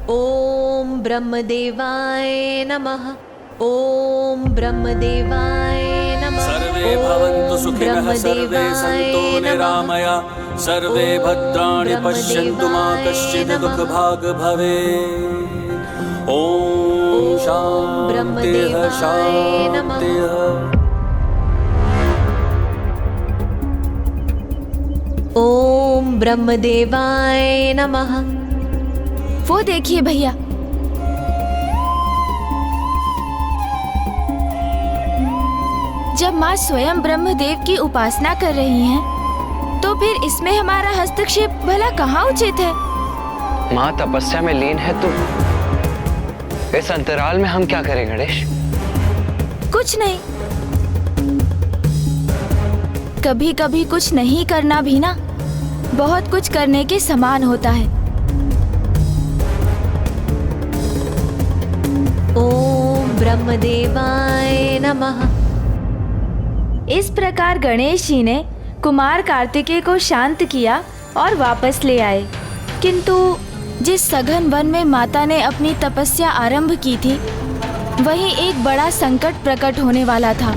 ओम ब्रह्मदेवाय नमः। ओम ब्रह्मदेवाय नमः। सर्वे भवन्तु सुखिनः, सर्वे सन्तु निरामया, सर्वे भद्राणि पश्यन्तु मा कश्चित् दुःखभाग् भवेत्। ओम शान्तिः शान्तिः। ओम ब्रह्मदेवाय नमः। वो देखिए भैया, जब माँ स्वयं ब्रह्मदेव की उपासना कर रही हैं, तो फिर इसमें हमारा हस्तक्षेप भला कहाँ उचित है? माँ तपस्या में लीन है तो इस अंतराल में हम क्या करें गणेश? कुछ नहीं। कभी कभी कुछ नहीं करना भी ना बहुत कुछ करने के समान होता है। ओम ब्रह्मदेवाय नमः। इस प्रकार गणेश जी ने कुमार कार्तिकेय को शांत किया और वापस ले आए। किंतु जिस सघन वन में माता ने अपनी तपस्या आरंभ की थी, वहीं एक बड़ा संकट प्रकट होने वाला था।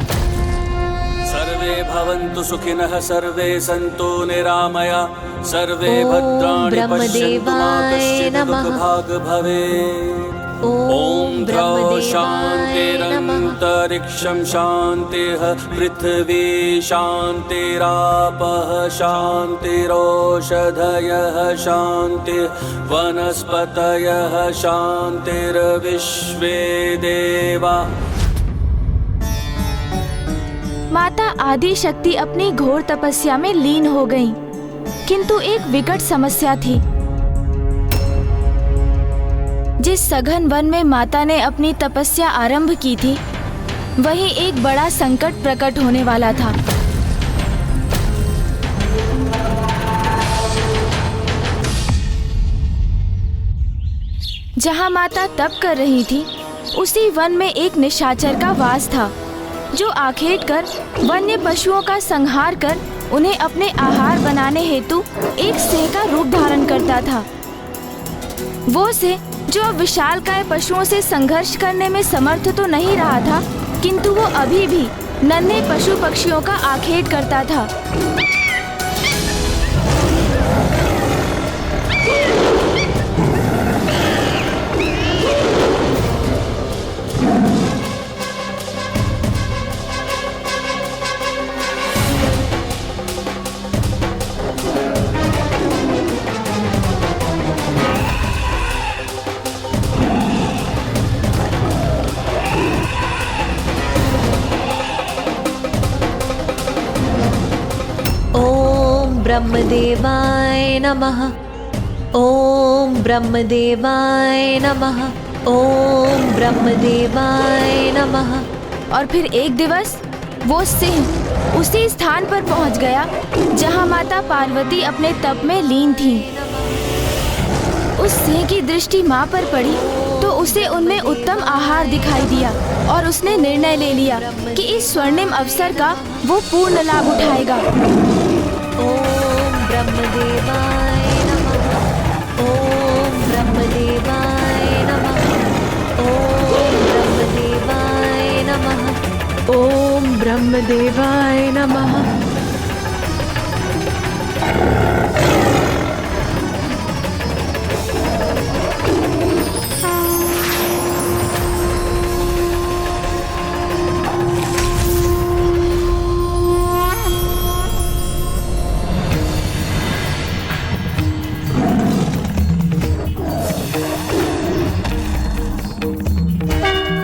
सर्वे भवन्तु सुखिनः, सर्वे सन्तु निरामया, सर्वे भद्राणि पश्यन्तु मा कश्चित् दुःखभाग् भवेत्। ओम द्रौ शान्तिरन्तरिक्षं शान्तिः, पृथ्वी शान्तिरापः शान्तिरोषधयः शान्तिः, वनस्पतयः शान्तिर्विश्वे देवा। माता आदि शक्ति अपनी घोर तपस्या में लीन हो गईं, किंतु एक विकट समस्या थी। जिस सघन वन में माता ने अपनी तपस्या आरंभ की थी, वहीं एक बड़ा संकट प्रकट होने वाला था। जहां माता तप कर रही थी, उसी वन में एक निशाचर का वास था। जो आखेट कर वन्य पशुओं का संहार कर उन्हें अपने आहार बनाने हेतु एक सिंह का रूप धारण करता था। वो सिंह जो अब विशालकाय पशुओं से संघर्ष करने में समर्थ तो नहीं रहा था, किंतु वो अभी भी नन्हे पशु पक्षियों का आखेट करता था। ब्रह्मदेवाय नमः। ओम ब्रह्मदेवाय नमः। ओम ब्रह्मदेवाय नमः। और फिर एक दिवस वो सिंह उसी स्थान पर पहुंच गया जहां माता पार्वती अपने तप में लीन थीं। उस सिंह की दृष्टि मां पर पड़ी तो उसे उनमें उत्तम आहार दिखाई दिया और उसने निर्णय ले लिया कि इस स्वर्णिम अवसर का वो पूर्ण लाभ उठाएगा। ओम ब्रह्मदेवाय नमः। ओम ब्रह्मदेवाय नमः। ओम ब्रह्मदेवाय नमः। ओम ब्रह्मदेवाय नमः।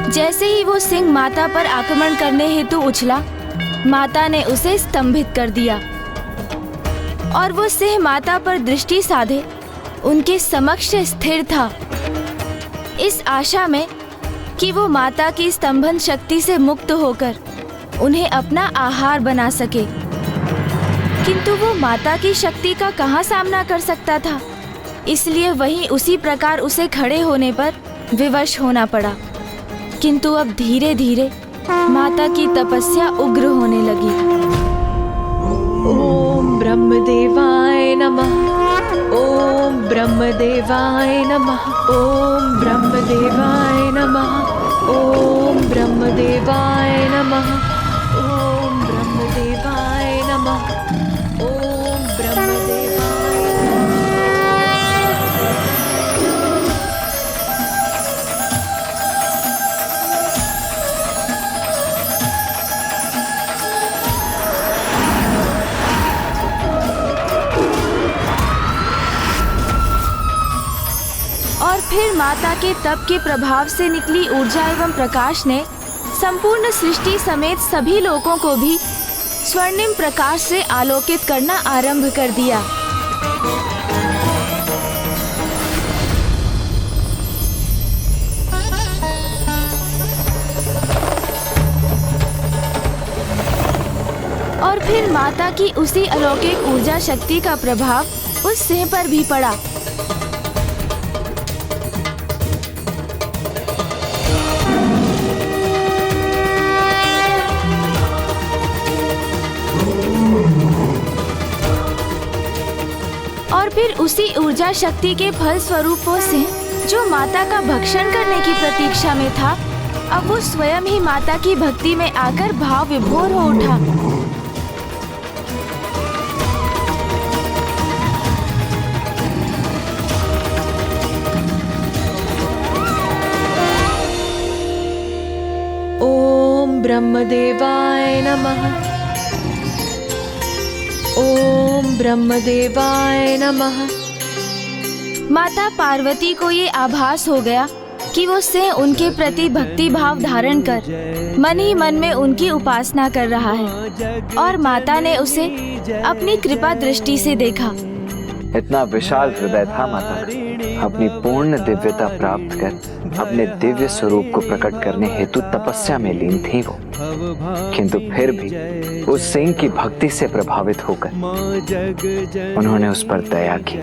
जैसे ही वो सिंह माता पर आक्रमण करने हेतु उछला, माता ने उसे स्तंभित कर दिया और वो सिंह माता पर दृष्टि साधे उनके समक्ष स्थिर था, इस आशा में कि वो माता की स्तंभन शक्ति से मुक्त होकर उन्हें अपना आहार बना सके। किंतु वो माता की शक्ति का कहाँ सामना कर सकता था, इसलिए वहीं उसी प्रकार उसे खड़े होने पर विवश होना पड़ा। किंतु अब धीरे धीरे माता की तपस्या उग्र होने लगी। ओम ब्रह्मदेवाय नमः। ओम ब्रह्मदेवाय नमः। ओम ब्रह्मदेवाय नमः। ओम ब्रह्मदेवाय नमः। ओम ब्रह्मदेवाय नमः। ओम ब्रह्मदेवाय। और फिर माता के तप के प्रभाव से निकली ऊर्जा एवं प्रकाश ने संपूर्ण सृष्टि समेत सभी लोगों को भी स्वर्णिम प्रकाश से आलोकित करना आरंभ कर दिया। और फिर माता की उसी अलौकिक ऊर्जा शक्ति का प्रभाव उस सिंह पर भी पड़ा। और फिर उसी ऊर्जा शक्ति के फल स्वरूप वो सिंह जो माता का भक्षण करने की प्रतीक्षा में था, अब वो स्वयं ही माता की भक्ति में आकर भाव विभोर हो उठा। ओम ब्रह्मदेवाय नमः। ओम ब्रह्मदेवाय नमः। माता पार्वती को ये आभास हो गया कि वो सिंह उनके प्रति भक्ति भाव धारण कर मन ही मन में उनकी उपासना कर रहा है, और माता ने उसे अपनी कृपा दृष्टि से देखा। इतना विशाल हृदय था माता का। अपनी पूर्ण दिव्यता प्राप्त कर अपने दिव्य स्वरूप को प्रकट करने हेतु तपस्या में लीन थी वो, किंतु फिर भी उस सिंह की भक्ति से प्रभावित होकर उन्होंने उस पर दया की,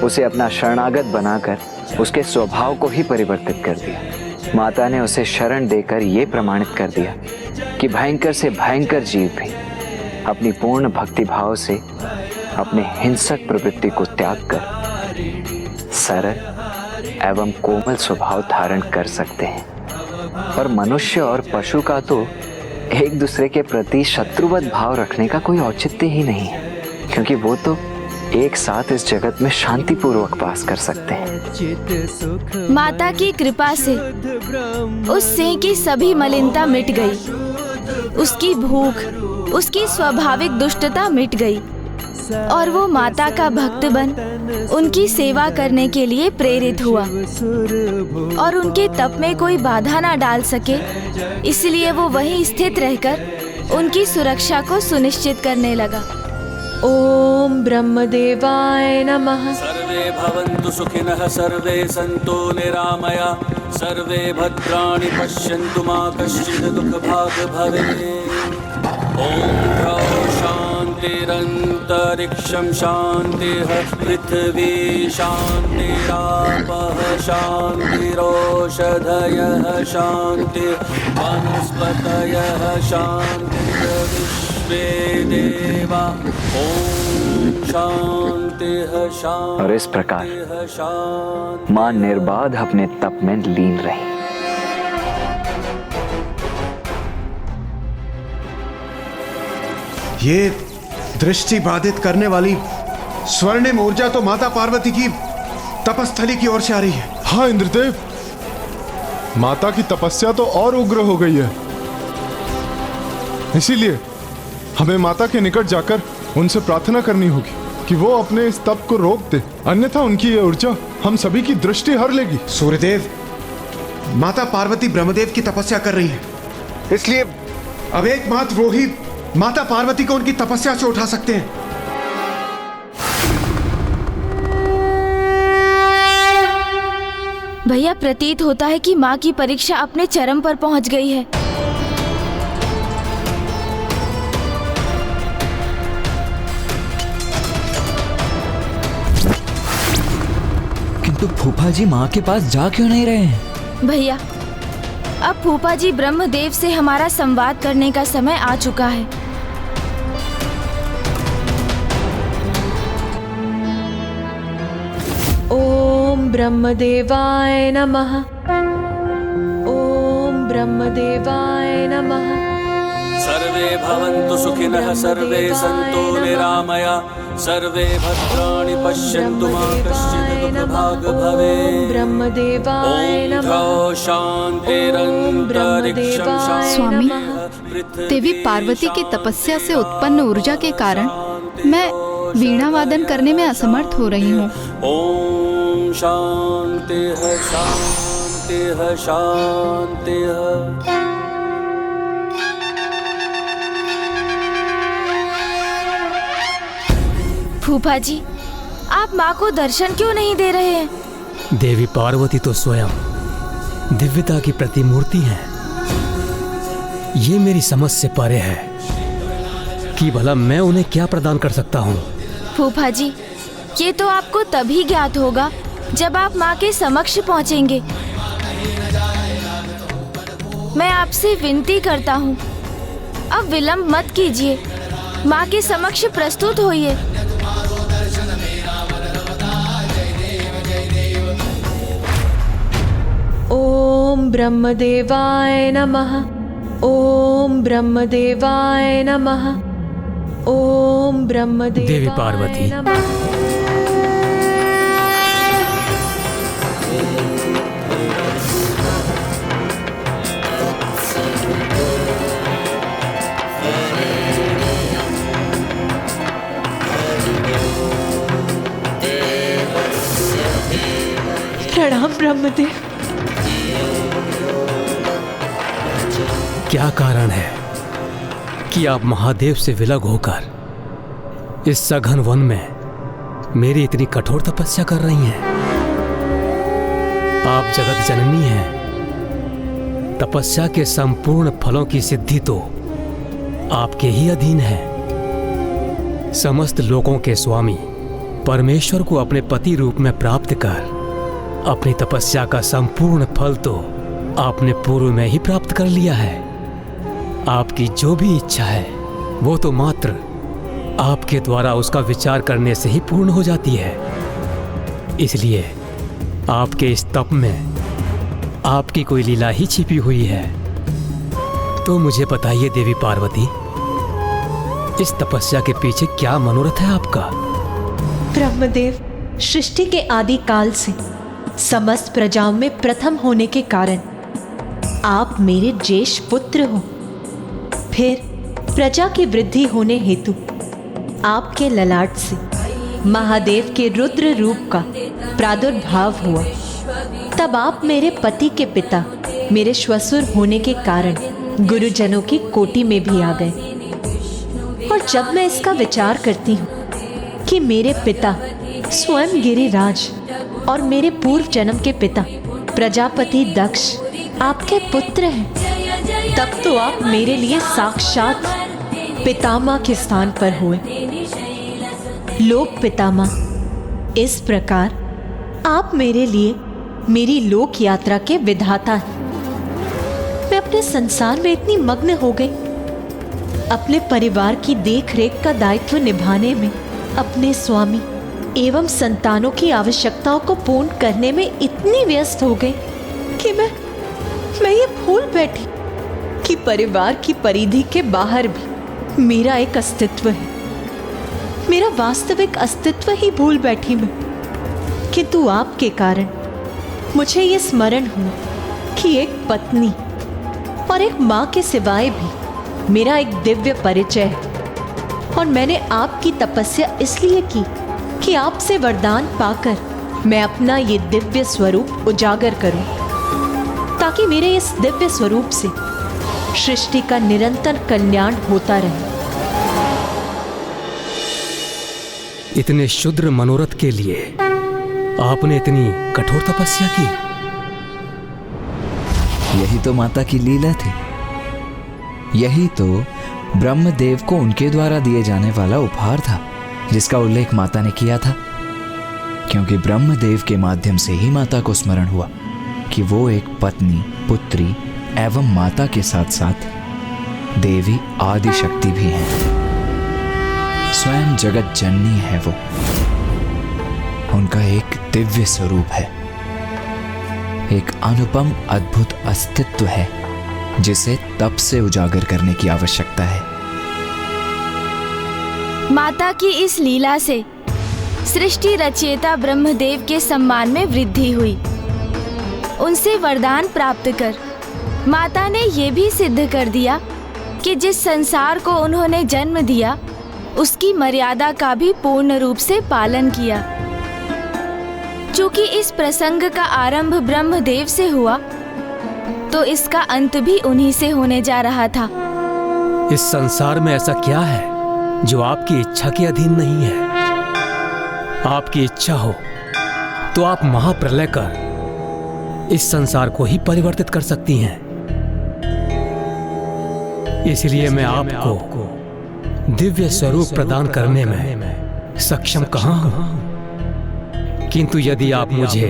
उसे अपना शरणागत बनाकर उसके स्वभाव को ही परिवर्तित कर दिया। माता ने उसे शरण देकर यह प्रमाणित कर दिया कि भयंकर से भयंकर जीव भी अपनी पूर्ण भक्ति भाव से अपने हिंसक प्रवृत्ति को त्याग कर सरल एवं कोमल स्वभाव धारण कर सकते हैं। और मनुष्य और पशु का तो एक दूसरे के प्रति शत्रुवत भाव रखने का कोई औचित्य ही नहीं है, क्योंकि वो तो एक साथ इस जगत में शांतिपूर्वक वास कर सकते हैं। माता की कृपा से उस सिंह की सभी मलिनता मिट गई, उसकी भूख, उसकी स्वाभाविक दुष्टता मिट गई और वो माता का भक्त बन उनकी सेवा करने के लिए प्रेरित हुआ और उनके तप में कोई बाधा ना डाल सके, इसलिए वो वहीं स्थित रहकर उनकी सुरक्षा को सुनिश्चित करने लगा। ओम ब्रह्मदेवाय नमः। सर्वे भवन्तु सुखिनः, सर्वे सन्तु निरामया, सर्वे भद्राणि पश्यन्तु मा कश्चित् दुःखभाग् भवेत्। ॐ शान्तिरन्तरिक्षं शान्तिः, पृथिवी शान्तिरापः शान्तिरोषधयः शान्ति, वनस्पतयः शान्तिर्विश्वे देवा ॐ शान्तिः शान्तिः। और इस प्रकार मां निर्बाध अपने तप में लीन रही। ये दृष्टि बाधित करने वाली स्वर्णिम ऊर्जा तो माता पार्वती की तपस्थली की ओर से आ रही है। हाँ इंद्रदेव, माता की तपस्या तो और उग्र हो गई है, इसीलिए हमें माता के निकट जाकर उनसे प्रार्थना करनी होगी कि वो अपने इस तप को रोक दे, अन्यथा उनकी ये ऊर्जा हम सभी की दृष्टि हर लेगी। सूर्यदेव, माता पार्वती ब्रह्मदेव की तपस्या कर रही है, इसलिए अब एकमात्र वो ही माता पार्वती को उनकी तपस्या से उठा सकते हैं। भैया, प्रतीत होता है कि माँ की परीक्षा अपने चरम पर पहुंच गई है। किंतु फूफा जी माँ के पास जा क्यों नहीं रहे हैं? भैया, अब फूफा जी ब्रह्मदेव से हमारा संवाद करने का समय आ चुका है। ओम ब्रह्मदेवाय नमः। ओम ब्रह्मदेवाय नमः। सर्वे भवन्तु सुखिनः, सर्वे सन्तु निरामया, सर्वे भद्राणि पश्यन्तु मा कश्चित् दुःखभाग् भवेत्। ब्रह्मदेवाय नमः। ॐ शान्तिरन्तरिक्षं स्वामी, शान्तिः। देवी पार्वती की तपस्या से उत्पन्न ऊर्जा के कारण मैं वीणा वादन करने में असमर्थ हो रही हूँ। ओम शान्तिः शान्तिः शान्तिः। फूफा जी, आप माँ को दर्शन क्यों नहीं दे रहे हैं? देवी पार्वती तो स्वयं दिव्यता की प्रतिमूर्ति है। ये मेरी समझ से परे है कि भला मैं उन्हें क्या प्रदान कर सकता हूँ। फूफा जी, ये तो आपको तभी ज्ञात होगा जब आप माँ के समक्ष पहुँचेंगे। मैं आपसे विनती करता हूँ, अब विलंब मत कीजिए, माँ के समक्ष प्रस्तुत होइए। ओम ब्रह्मदेवाय नमः। ओम ब्रह्मदेवाय नमः। ओम ब्रह्मदेवाय देवी पार्वती, नमः। प्रणाम ब्रह्मदेव। क्या कारण है कि आप महादेव से विलग होकर इस सघन वन में मेरी इतनी कठोर तपस्या कर रही हैं? आप जगत जननी हैं। तपस्या के संपूर्ण फलों की सिद्धि तो आपके ही अधीन है। समस्त लोकों के स्वामी परमेश्वर को अपने पति रूप में प्राप्त कर अपनी तपस्या का संपूर्ण फल तो आपने पूर्व में ही प्राप्त कर लिया है। आपकी जो भी इच्छा है वो तो मात्र आपके द्वारा उसका विचार करने से ही पूर्ण हो जाती है। इसलिए आपके इस तप में आपकी कोई लीला ही छिपी हुई है। तो मुझे बताइए देवी पार्वती, इस तपस्या के पीछे क्या मनोरथ है आपका? ब्रह्मदेव, सृष्टि के आदि काल से समस्त प्रजाओं में प्रथम होने के कारण आप मेरे ज्येष्ठ पुत्र हो। फिर प्रजा की वृद्धि होने हेतु आपके ललाट से महादेव के रुद्र रूप का प्रादुर्भाव हुआ। तब आप मेरे पति के पिता, मेरे श्वसुर होने के कारण गुरुजनों की कोटि में भी आ गए। और जब मैं इसका विचार करती हूँ कि मेरे पिता स्वयं गिरिराज और मेरे पूर्व जन्म के पिता प्रजापति दक्ष आपके पुत्र हैं, तब तो आप मेरे लिए साक्षात पितामह के स्थान पर हुए। लोक पितामह। इस प्रकार आप मेरे लिए मेरी लोक यात्रा के विधाता हैं। मैं अपने संसार में इतनी मग्न हो गई, अपने परिवार की देख रेख का दायित्व निभाने में, अपने स्वामी एवं संतानों की आवश्यकताओं को पूर्ण करने में इतनी व्यस्त हो गई कि मैं ये भूल बैठी कि परिवार की परिधि के बाहर भी मेरा एक अस्तित्व है। मेरा वास्तविक अस्तित्व ही भूल बैठी मैं। किंतु आपके कारण मुझे ये स्मरण हुआ कि एक पत्नी और एक माँ के सिवाय भी मेरा एक दिव्य परिचय है। और मैंने आपकी तपस्या इसलिए की कि आपसे वरदान पाकर मैं अपना ये दिव्य स्वरूप उजागर करूं, ताकि मेरे इस दिव्य स्वरूप से सृष्टि का निरंतर कल्याण होता रहे। इतने शुद्र मनोरथ के लिए आपने इतनी कठोर तपस्या की? यही तो माता की लीला थी। यही तो ब्रह्मदेव को उनके द्वारा दिए जाने वाला उपहार था, जिसका उल्लेख माता ने किया था। क्योंकि ब्रह्मदेव के माध्यम से ही माता को स्मरण हुआ कि वो एक पत्नी, पुत्री एवं माता के साथ साथ देवी आदि शक्ति भी हैं। स्वयं जगत जननी है वो। उनका एक दिव्य स्वरूप है, एक अनुपम अद्भुत अस्तित्व है, जिसे तप से उजागर करने की आवश्यकता है। माता की इस लीला से सृष्टि रचयिता ब्रह्मदेव के सम्मान में वृद्धि हुई। उनसे वरदान प्राप्त कर माता ने ये भी सिद्ध कर दिया कि जिस संसार को उन्होंने जन्म दिया उसकी मर्यादा का भी पूर्ण रूप से पालन किया। चूंकि इस प्रसंग का आरंभ ब्रह्मदेव से हुआ, तो इसका अंत भी उन्हीं से होने जा रहा था। इस संसार में ऐसा क्या है जो आपकी इच्छा के अधीन नहीं है? आपकी इच्छा हो तो आप महाप्रलय कर इस संसार को ही परिवर्तित कर सकती हैं। इसलिए मैं आपको दिव्य स्वरूप प्रदान करने में सक्षम कहाँ हूं। किंतु यदि आप मुझे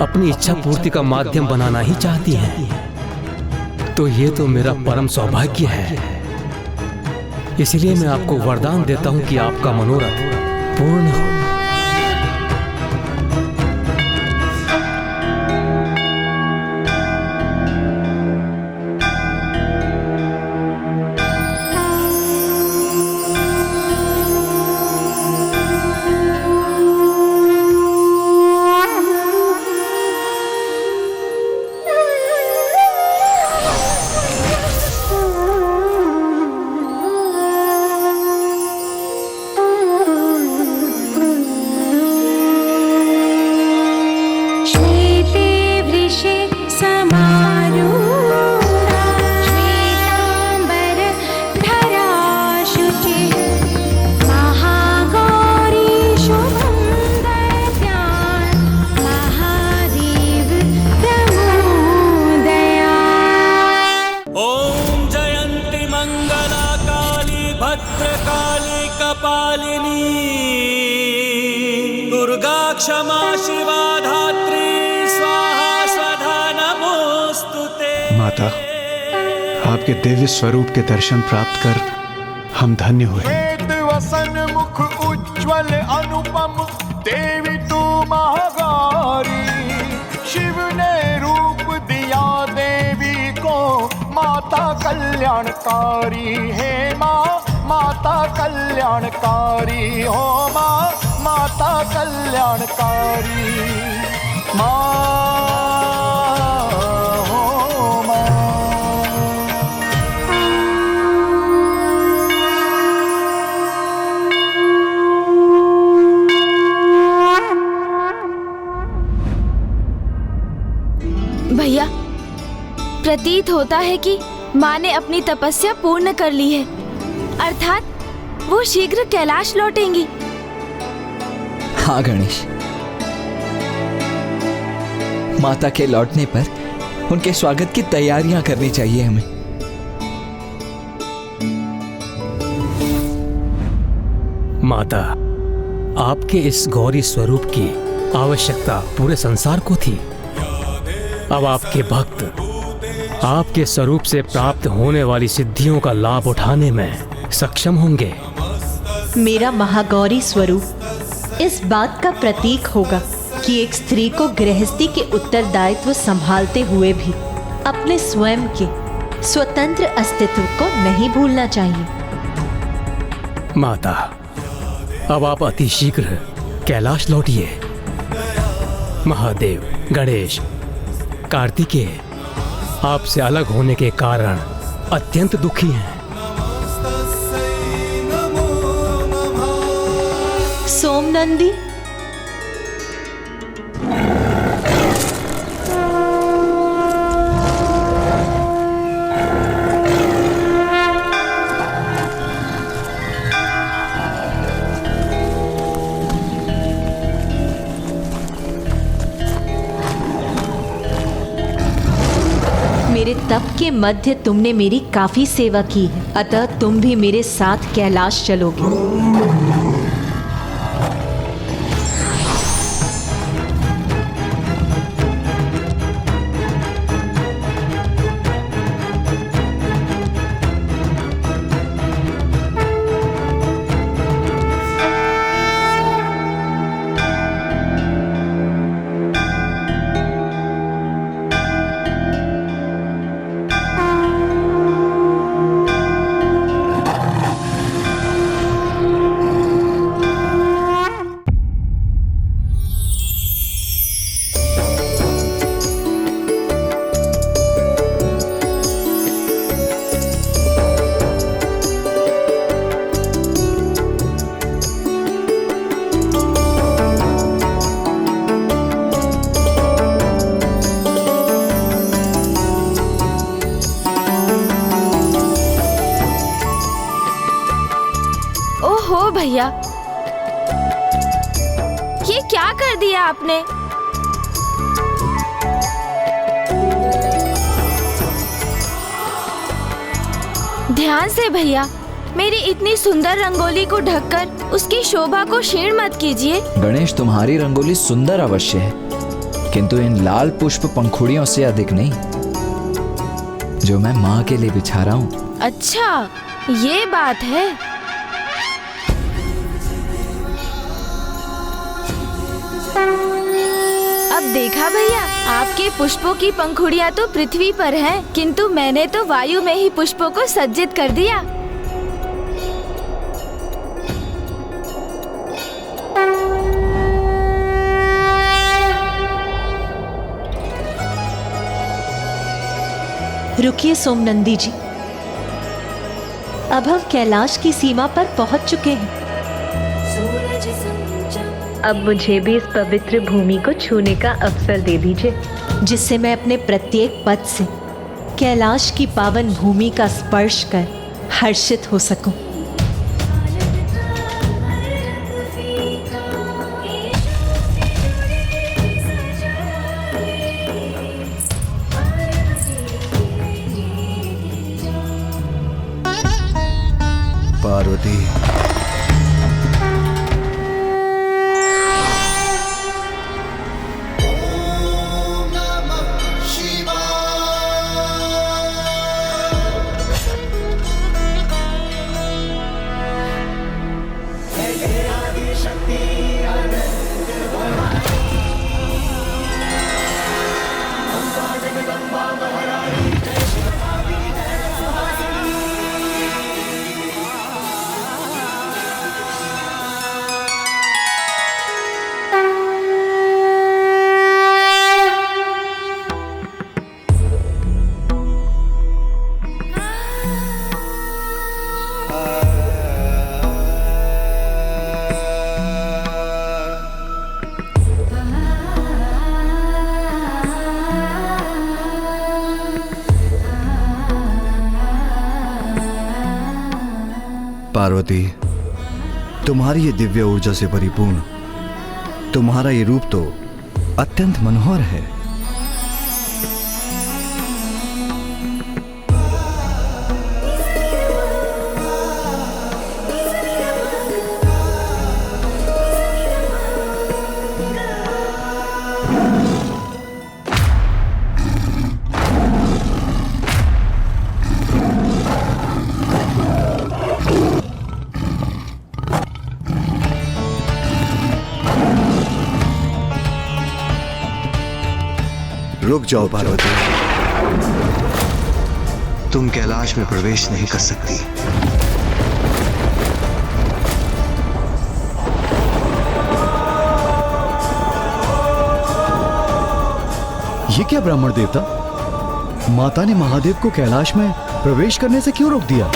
अपनी इच्छा पूर्ति का माध्यम बनाना ही चाहती हैं, तो ये तो मेरा परम सौभाग्य है। इसलिए मैं आपको वरदान देता हूं कि आपका मनोरथ पूर्ण हो। क्षमा शिवा धात्री स्वाहा स्वधा नमोस्तुते। माता, आपके दिव्य स्वरूप के दर्शन प्राप्त कर हम धन्य हुए। वेद वसन मुख उज्ज्वल अनुपम देवी तू महागौरी, शिव ने रूप दिया देवी को माता कल्याणकारी। हे माँ माता कल्याणकारी, हो माँ माता कल्याणकारी। माँ हो माँ। भैया, प्रतीत होता है कि माँ ने अपनी तपस्या पूर्ण कर ली है, अर्थात वो शीघ्र कैलाश लौटेंगी। हाँ गणेश, माता के लौटने पर उनके स्वागत की तैयारियां करनी चाहिए हमें। माता, आपके इस गौरी स्वरूप की आवश्यकता पूरे संसार को थी। अब आपके भक्त आपके स्वरूप से प्राप्त होने वाली सिद्धियों का लाभ उठाने में सक्षम होंगे। मेरा महागौरी स्वरूप इस बात का प्रतीक होगा कि एक स्त्री को गृहस्थी के उत्तरदायित्व संभालते हुए भी अपने स्वयं के स्वतंत्र अस्तित्व को नहीं भूलना चाहिए। माता, अब आप अतिशीघ्र कैलाश लौटिए। महादेव, गणेश, कार्तिकेय आपसे अलग होने के कारण अत्यंत दुखी हैं। सोमनंदी, मेरे तप के मध्य तुमने मेरी काफी सेवा की है, अतः तुम भी मेरे साथ कैलाश चलोगे। ओहो भैया, ये क्या कर दिया आपने? ध्यान से भैया, मेरी इतनी सुंदर रंगोली को ढककर उसकी शोभा को क्षीण मत कीजिए। गणेश, तुम्हारी रंगोली सुंदर अवश्य है, किंतु इन लाल पुष्प पंखुड़ियों से अधिक नहीं, जो मैं माँ के लिए बिछा रहा हूँ। अच्छा, ये बात है। अब देखा भैया, आपके पुष्पों की पंखुड़ियाँ तो पृथ्वी पर हैं, किंतु मैंने तो वायु में ही पुष्पों को सज्जित कर दिया। रुकिए सोमनंदी जी, अब हम कैलाश की सीमा पर पहुंच चुके हैं। अब मुझे भी इस पवित्र भूमि को छूने का अवसर दे दीजिए, जिससे मैं अपने प्रत्येक पद से कैलाश की पावन भूमि का स्पर्श कर हर्षित हो सकूं। पार्वती, पार्वती, तुम्हारी ये दिव्य ऊर्जा से परिपूर्ण तुम्हारा ये रूप तो अत्यंत मनोहर है। रुक जाओ पार्वती, तुम कैलाश में प्रवेश नहीं कर सकती। ये क्या ब्राह्मण देवता, माता ने महादेव को कैलाश में प्रवेश करने से क्यों रोक दिया?